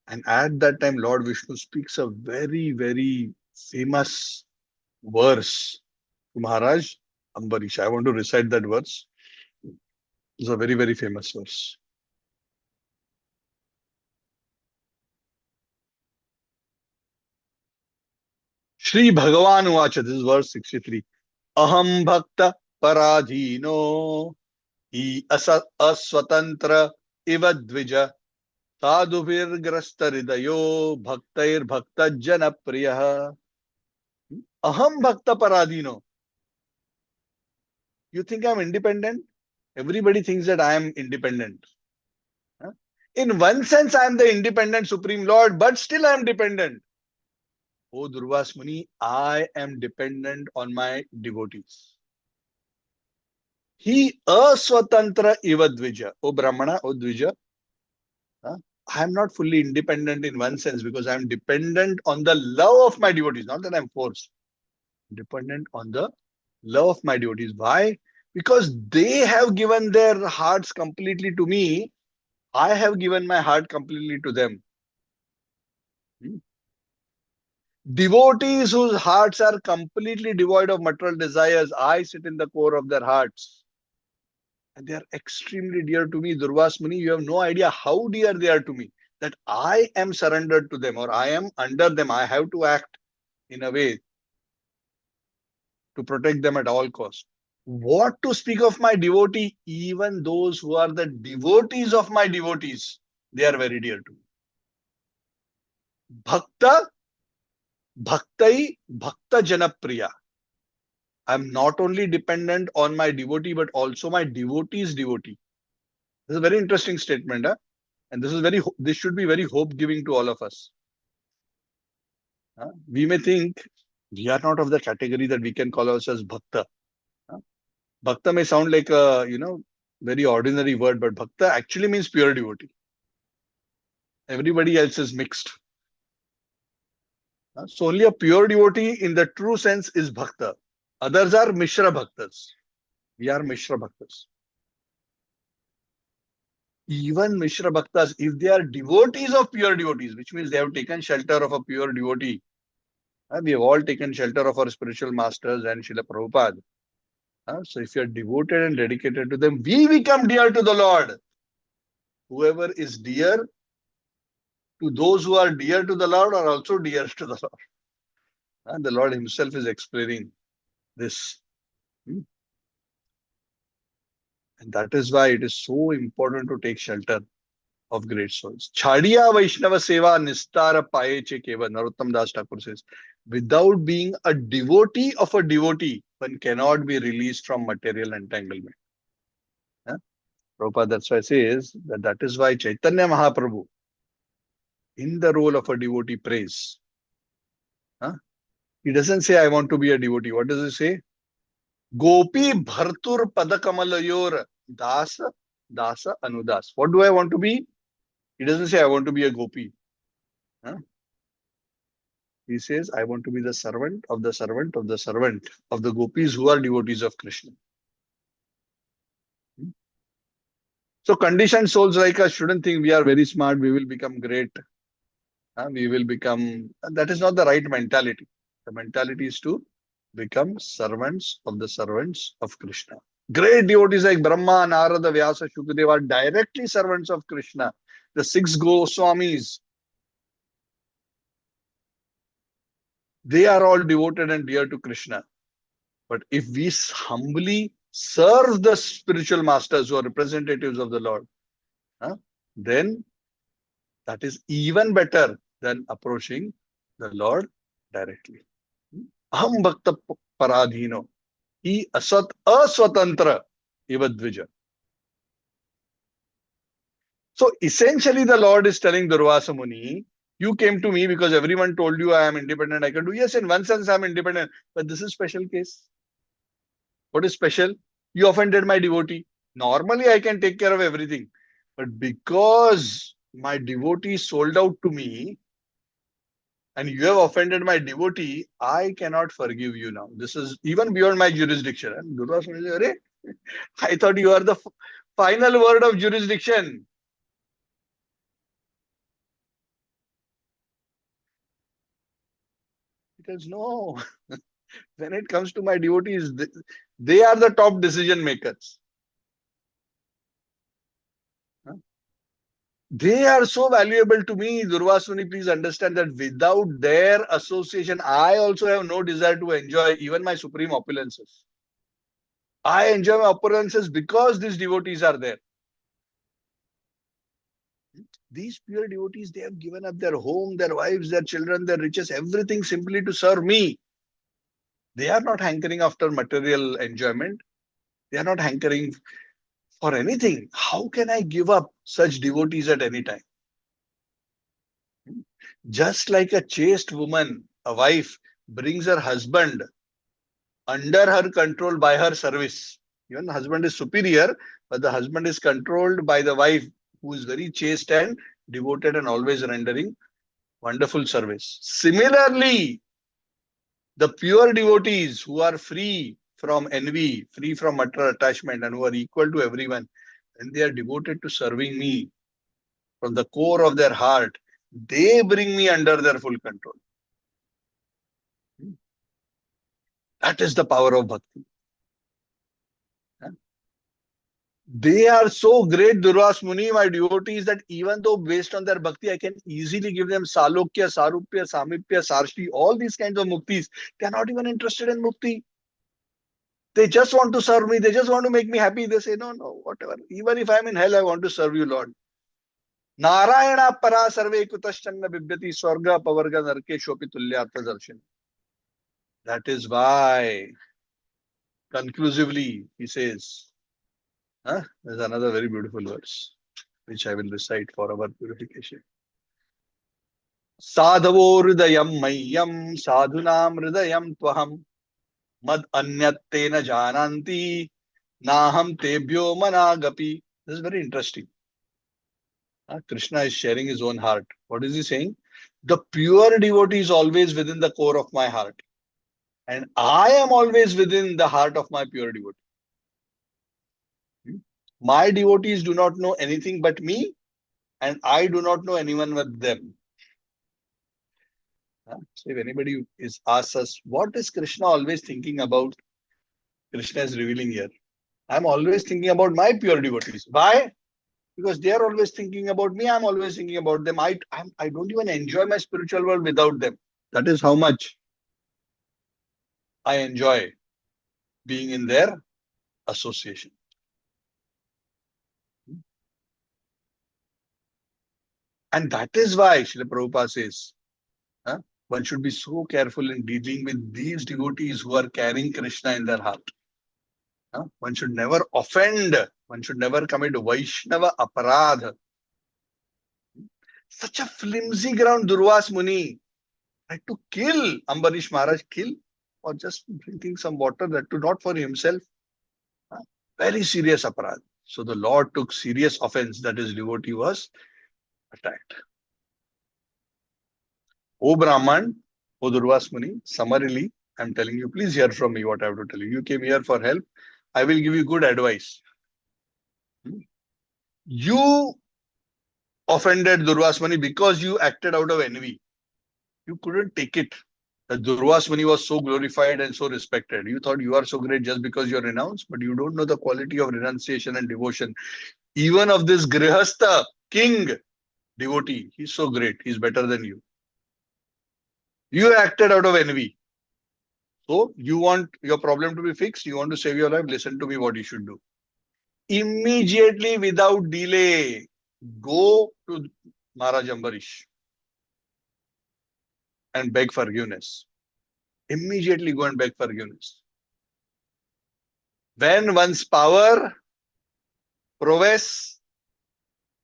And at that time, Lord Vishnu speaks a very, very famous verse to Maharaj Ambarisha. I want to recite that verse. It's a very, very famous verse. Shri Bhagavan Uvacha, this is verse 63. Aham Bhakta Paradhino Hi Aswatantra Iva Dvija Sadhuvir Grasta Ridayo Bhaktair Bhakta Janapriya. Aham Bhakta Paradhino. You think I'm independent? Everybody thinks that I am independent. In one sense, I am the independent Supreme Lord, but still I am dependent. Oh Durvasa Muni, I am dependent on my devotees. He aswatantra iva dvija. Oh Brahmana, oh Dvija, I am not fully independent in one sense because I am dependent on the love of my devotees, not that I am forced. Dependent on the love of my devotees. Why? Because they have given their hearts completely to me. I have given my heart completely to them. Devotees whose hearts are completely devoid of material desires, I sit in the core of their hearts. And they are extremely dear to me. Durvasa Muni, you have no idea how dear they are to me. that I am surrendered to them or I am under them. I have to act in a way to protect them at all costs. What to speak of my devotee? Even those who are the devotees of my devotees, they are very dear to me. Bhakta, bhaktai, bhakta janapriya. I'm not only dependent on my devotee, but also my devotee's devotee. This is a very interesting statement, huh? And this should be very hope giving to all of us. We may think we are not of the category that we can call ourselves bhakta. huh? Bhakta may sound like a very ordinary word, but bhakta actually means pure devotee. Everybody else is mixed. So only a pure devotee in the true sense is bhakta. Others are mishra bhaktas. We are mishra bhaktas. Even mishra bhaktas, if they are devotees of pure devotees, which means they have taken shelter of a pure devotee, we have all taken shelter of our spiritual masters and Srila Prabhupada. So if you are devoted and dedicated to them, we become dear to the Lord. Whoever is dear to those who are dear to the Lord are also dear to the Lord. And the Lord himself is explaining this. And that is why it is so important to take shelter of great souls. Chadiya Vaishnava Seva Nistara Payeche Keva, Narottam Das Thakur says, without being a devotee of a devotee, one cannot be released from material entanglement. Prabhupada, that's why it says that is why Chaitanya Mahaprabhu, in the role of a devotee, prays. He doesn't say, I want to be a devotee. What does he say? Gopi Bhartur Padakamalayur Dasa Dasa Anudas. What do I want to be? He doesn't say, I want to be a gopi. He says, I want to be the servant of the servant of the servant of the gopis who are devotees of Krishna. So conditioned souls like us shouldn't think we are very smart, we will become great. We will become, that is not the right mentality. The mentality is to become servants of the servants of Krishna. Great devotees like Brahma, Narada, Vyasa, Shukadeva are directly servants of Krishna. The six Goswamis, they are all devoted and dear to Krishna. But if we humbly serve the spiritual masters who are representatives of the Lord, then that is even better than approaching the Lord directly. Aham bhakta paradhino, he aswatantra evadvija. So essentially the Lord is telling Durvasa Muni, you came to me because everyone told you I am independent, I can do. Yes, in one sense I am independent, but this is special case. What is special? You offended my devotee. Normally I can take care of everything. But because my devotee sold out to me and you have offended my devotee, I cannot forgive you now. This is even beyond my jurisdiction. And Durvasa Muni says, I thought you are the final word of jurisdiction. Because no, when it comes to my devotees, they are the top decision makers. They are so valuable to me. Durvasa Muni, please understand that without their association, I also have no desire to enjoy even my supreme opulences. I enjoy my opulences because these devotees are there. These pure devotees, they have given up their home, their wives, their children, their riches, everything simply to serve me. They are not hankering after material enjoyment. They are not hankering for anything. How can I give up such devotees at any time? Just like a chaste woman, a wife, brings her husband under her control by her service. Even the husband is superior, but the husband is controlled by the wife who is very chaste and devoted and always rendering wonderful service. Similarly, the pure devotees who are free from envy, free from material attachment, and who are equal to everyone, and they are devoted to serving me from the core of their heart, they bring me under their full control. That is the power of bhakti. They are so great, Durvasa Muni, my devotees, that even though based on their bhakti, I can easily give them Salokya, Sarupya, Samipya, Sarshi, all these kinds of muktis. They are not even interested in mukti. They just want to serve me. They just want to make me happy. They say, no, no, whatever. Even if I'm in hell, I want to serve you, Lord. Narayana para sarve kutashchanna bibyati swarga pavarga narke shopi tulyartha darshan. That is why, conclusively, he says, there's another very beautiful verse, which I will recite for our purification. साधवो हृदयं मह्यं साधुनां हृदयं त्वहं मद अन्यत्ते न जानन्ति नाहं तेभ्यो मनागपि. This is very interesting. Krishna is sharing his own heart. What is he saying? The pure devotee is always within the core of my heart, and I am always within the heart of my pure devotee. My devotees do not know anything but me, and I do not know anyone but them. So if anybody is asks us, what is Krishna always thinking about? Krishna is revealing here. I'm always thinking about my pure devotees. Why? Because they are always thinking about me. I'm always thinking about them. I don't even enjoy my spiritual world without them. That is how much I enjoy being in their association. And that is why Srila Prabhupada says, one should be so careful in dealing with these devotees who are carrying Krishna in their heart. One should never offend. One should never commit Vaishnava aparadha. Such a flimsy ground, Durvasa Muni. Had to kill Ambarish Maharaj, kill, or just drinking some water, that too not for himself. Very serious aparadha. So the Lord took serious offense that his devotee was attacked. O Brahman, O Durvasa Muni, summarily, I'm telling you, please hear from me what I have to tell you. You came here for help. I will give you good advice. You offended Durvasa Muni because you acted out of envy. You couldn't take it. That Durvasa Muni was so glorified and so respected. You thought you are so great just because you're renounced, but you don't know the quality of renunciation and devotion. Even of this Grihastha, king, devotee, he's so great. He's better than you. You acted out of envy. So you want your problem to be fixed. You want to save your life. Listen to me what you should do. Immediately, without delay, go to Maharaj Ambarish and beg forgiveness. Immediately go and beg forgiveness. When one's power, prowess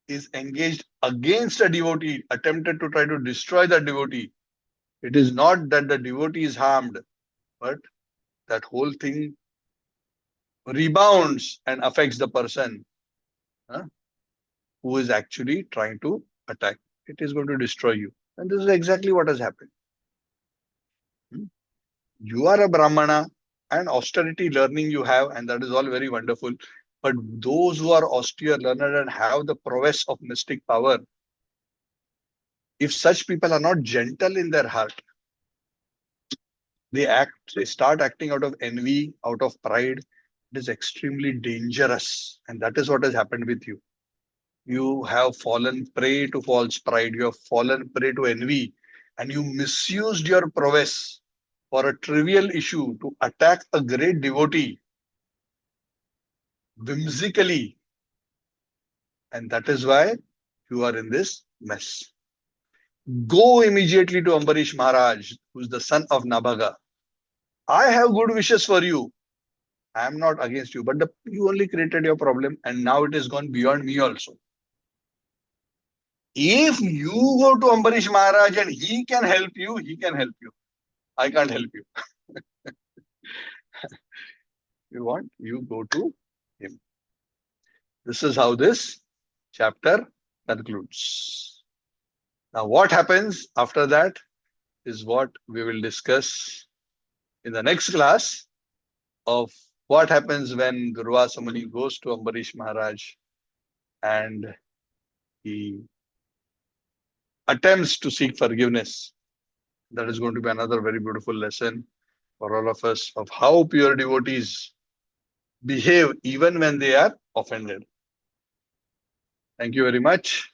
is engaged against a devotee, attempted to try to destroy that devotee, it is not that the devotee is harmed, but that whole thing rebounds and affects the person who is actually trying to attack. It is going to destroy you. And this is exactly what has happened. You are a Brahmana, and austerity learning you have, and that is all very wonderful. But those who are austere, learned, and have the prowess of mystic power, if such people are not gentle in their heart, they start acting out of envy, out of pride. It is extremely dangerous. And that is what has happened with you. You have fallen prey to false pride. You have fallen prey to envy. And you misused your prowess for a trivial issue to attack a great devotee whimsically. And that is why you are in this mess. Go immediately to Ambarish Maharaj, who is the son of Nabhaga. I have good wishes for you. I am not against you, but you only created your problem, and now it has gone beyond me also. If you go to Ambarish Maharaj and he can help you, he can help you. I can't help you. You want, you go to him. This is how this chapter concludes. Now, what happens after that is what we will discuss in the next class, of what happens when Durvasa Muni goes to Ambarish Maharaj and he attempts to seek forgiveness. That is going to be another very beautiful lesson for all of us of how pure devotees behave even when they are offended. Thank you very much.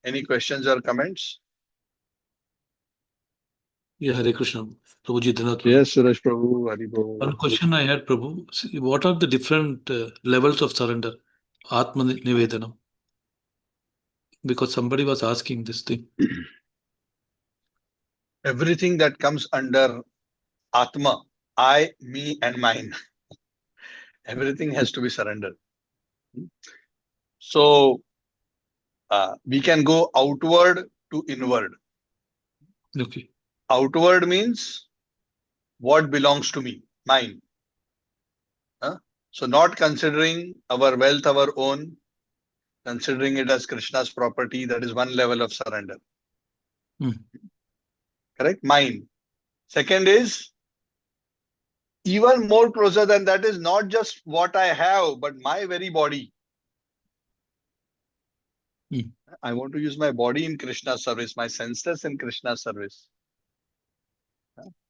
Any questions or comments? Yeah, Hare Krishna. Prabhuji, Dhanath Prabhu. Yes, Suresh Prabhu, Haribo. One question I had, Prabhu. See, what are the different levels of surrender? Atma Nivedanam. Because somebody was asking this thing. Everything that comes under Atma, I, me, and mine, everything has to be surrendered. So we can go outward to inward. Okay. Outward means what belongs to me, mine. So not considering our wealth our own, considering it as Krishna's property, that is one level of surrender. Correct? Mine. Second is, even more closer than that, is not just what I have, but my very body. I want to use my body in Krishna's service, my senses in Krishna's service.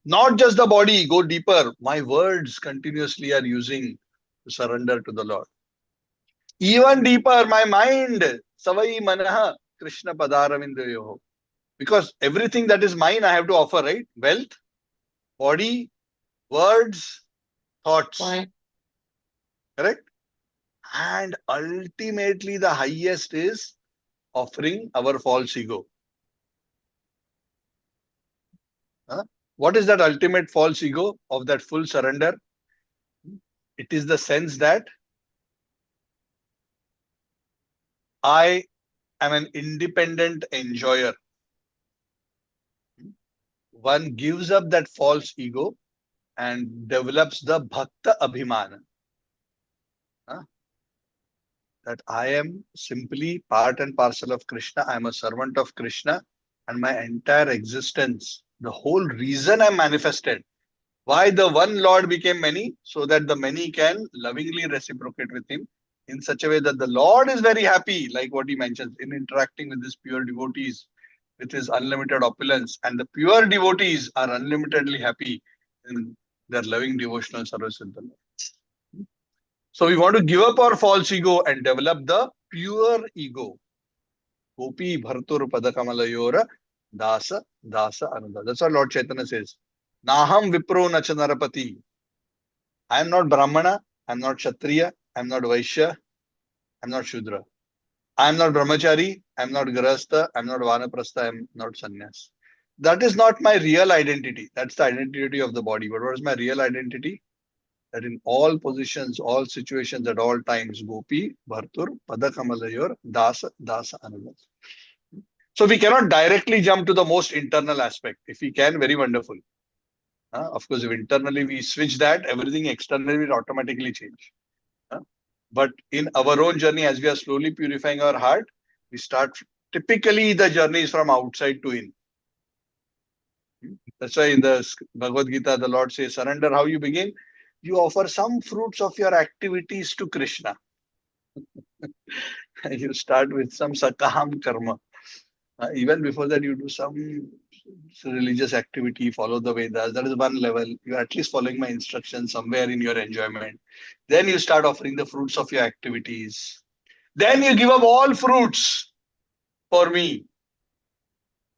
Not just the body, go deeper. My words continuously are using to surrender to the Lord. Even deeper, my mind, savai manaha Krishna padaravindayoho. Because everything that is mine, I have to offer, right? Wealth, body, words, thoughts. Why? Correct? And ultimately, the highest is offering our false ego. What is that ultimate false ego of that full surrender? It is the sense that I am an independent enjoyer. One gives up that false ego and develops the bhakta abhimana. That I am simply part and parcel of Krishna. I am a servant of Krishna, and my entire existence, the whole reason I manifested, why the one Lord became many, so that the many can lovingly reciprocate with him in such a way that the Lord is very happy, like what he mentions, in interacting with his pure devotees, with his unlimited opulence, and the pure devotees are unlimitedly happy in their loving devotional service with the Lord. So we want to give up our false ego and develop the pure ego. Gopi bhartur padakamalayora dasa dasa ananda. That's what Lord Chaitanya says. Naham vipro nacha narapati. I am not Brahmana, I am not Kshatriya, I am not Vaishya, I am not Shudra. I am not Brahmachari, I am not Grahastha, I am not Vanaprastha, I am not Sannyas. That is not my real identity. That's the identity of the body. But what is my real identity? That in all positions, all situations, at all times, Gopi, Bhartur, Padakamalayur, Dasa, Dasa, Ananda. So we cannot directly jump to the most internal aspect. If we can, very wonderful. Of course, if internally we switch that, everything externally will automatically change. But in our own journey, as we are slowly purifying our heart, we start, typically the journey is from outside to in. That's why in the Bhagavad Gita, the Lord says, surrender, how you begin? You offer some fruits of your activities to Krishna. You start with some sakaham karma. Even before that, you do some religious activity, follow the Vedas. That is one level. You are at least following my instructions somewhere in your enjoyment. Then you start offering the fruits of your activities. Then you give up all fruits for me.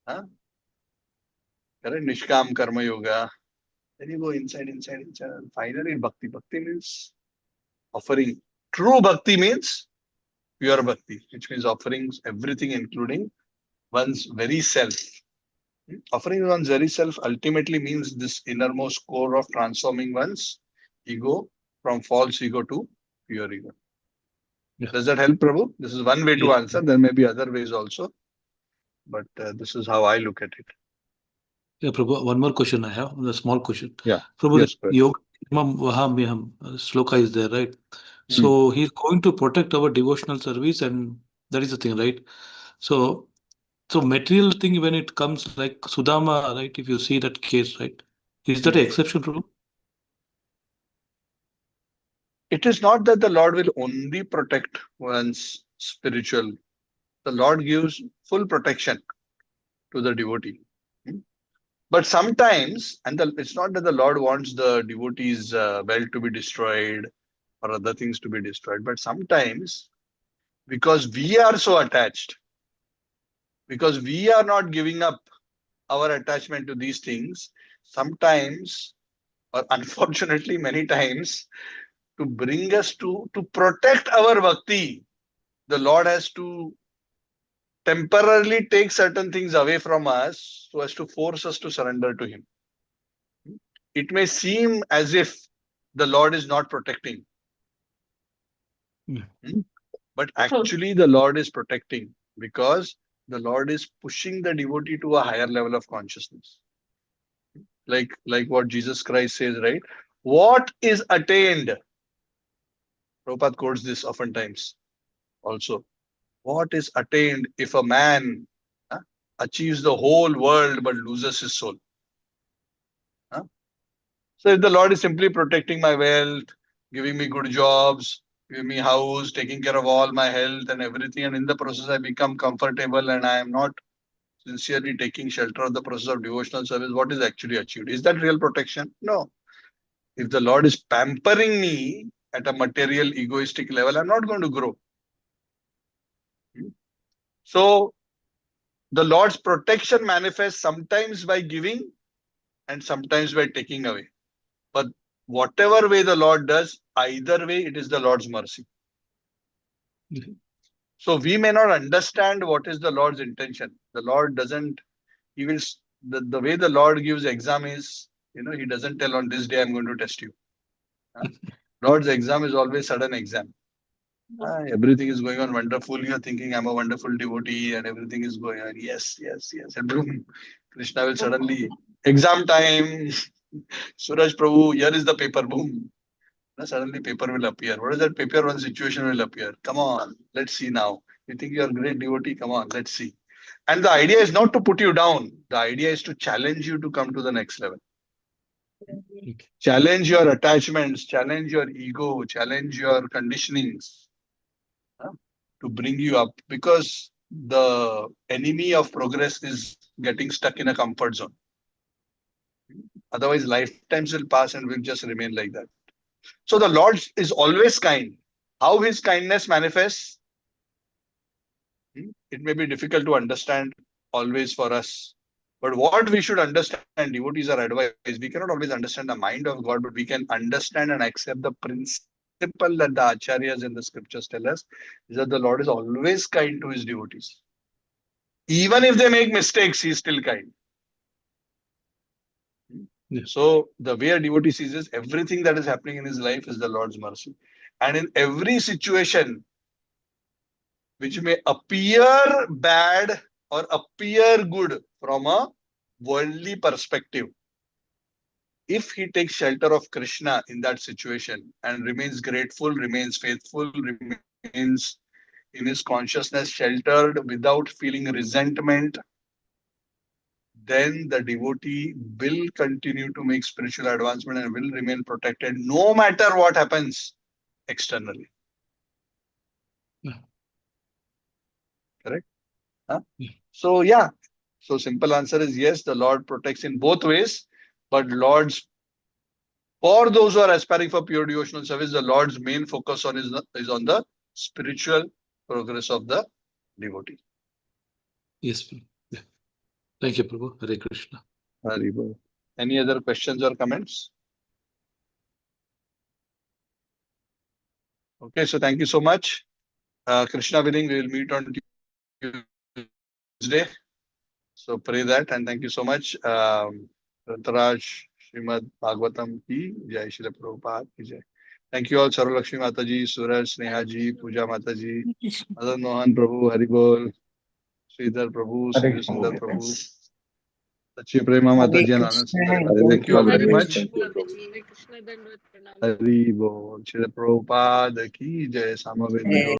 Correct? Nishkam karma yoga. Then you go inside. Finally, bhakti. Bhakti means offering. True bhakti means pure bhakti, which means offering everything, including one's very self. Offering one's very self ultimately means this innermost core of transforming one's ego from false ego to pure ego. Yeah. Does that help, Prabhu? This is one way to answer. There may be other ways also, but this is how I look at it. Yeah, Prabhu, one more question I have, a small question. Yeah. Prabhu, Yes, the Yoga Vahamyam sloka is there, right? So he's going to protect our devotional service, and that is the thing, right? So material thing, when it comes like Sudama, right? If you see that case, right? Is that an exception, Prabhu? It is not that the Lord will only protect one's spiritual. The Lord gives full protection to the devotee. But sometimes, and it's not that the Lord wants the devotees' wealth to be destroyed or other things to be destroyed. But sometimes, because we are so attached, because we are not giving up our attachment to these things, sometimes, or unfortunately many times, to bring us to protect our bhakti, the Lord has to temporarily take certain things away from us so as to force us to surrender to Him. It may seem as if the Lord is not protecting, but actually the Lord is protecting, because the Lord is pushing the devotee to a higher level of consciousness. Like what Jesus Christ says, right? What is attained? Prabhupada quotes this oftentimes also. What is attained if a man achieves the whole world but loses his soul? So if the Lord is simply protecting my wealth, giving me good jobs, giving me house, taking care of all my health and everything, and in the process I become comfortable and I am not sincerely taking shelter of the process of devotional service, what is actually achieved? Is that real protection? No. If the Lord is pampering me at a material, egoistic level, I'm not going to grow. So the Lord's protection manifests sometimes by giving and sometimes by taking away. But whatever way the Lord does, either way, it is the Lord's mercy. So we may not understand what is the Lord's intention. The Lord doesn't, He will, the way the Lord gives exam is, He doesn't tell on this day I'm going to test you. Lord's exam is always sudden exam. Everything is going on wonderful. You're thinking I'm a wonderful devotee and everything is going on. Yes. And boom, Krishna will suddenly, exam time. Suraj Prabhu, here is the paper. Boom. Suddenly paper will appear. What is that paper? One situation will appear. Come on, let's see now. You think you're a great devotee? Come on, let's see. And the idea is not to put you down. The idea is to challenge you to come to the next level. Challenge your attachments, challenge your ego, challenge your conditionings to bring you up, because the enemy of progress is getting stuck in a comfort zone. Otherwise, lifetimes will pass and we'll just remain like that. So the Lord is always kind. How His kindness manifests, it may be difficult to understand always for us. But what we should understand, devotees are advised, we cannot always understand the mind of God, but we can understand and accept the principle that the acharyas in the scriptures tell us, is that the Lord is always kind to His devotees. Even if they make mistakes, He is still kind. Yeah. So the way a devotee sees is, everything that is happening in his life is the Lord's mercy. And in every situation which may appear bad or appear good from a worldly perspective, if he takes shelter of Krishna in that situation and remains grateful, remains faithful, remains in his consciousness sheltered without feeling resentment, then the devotee will continue to make spiritual advancement and will remain protected no matter what happens externally. Yeah. Correct? Huh? Yeah. So, yeah. So, simple answer is yes, the Lord protects in both ways, but for those who are aspiring for pure devotional service, the Lord's main focus is on the spiritual progress of the devotee. Yes, Prabhu. Yeah. Thank you, Prabhu. Hare Krishna. Hare Bol. Any other questions or comments? Okay, so thank you so much. Krishna willing, we will meet on Tuesday. So pray that, and thank you so much. Rantaraj, Srimad Bhagavatam ki Jai, Srila Prabhupada ki Jai. Thank you all, Sarva Lakshmi Mataji, Suraj, Snehaji, Puja Mataji, Madan Mohan Prabhu, Haribol, Sridhar Prabhu, Sri Sundar Prabhu, Sachi Prema Mataji, and Anand Sundar. Thank you all very much. Haribol, Srila Prabhupada ki Jai, Samaveda.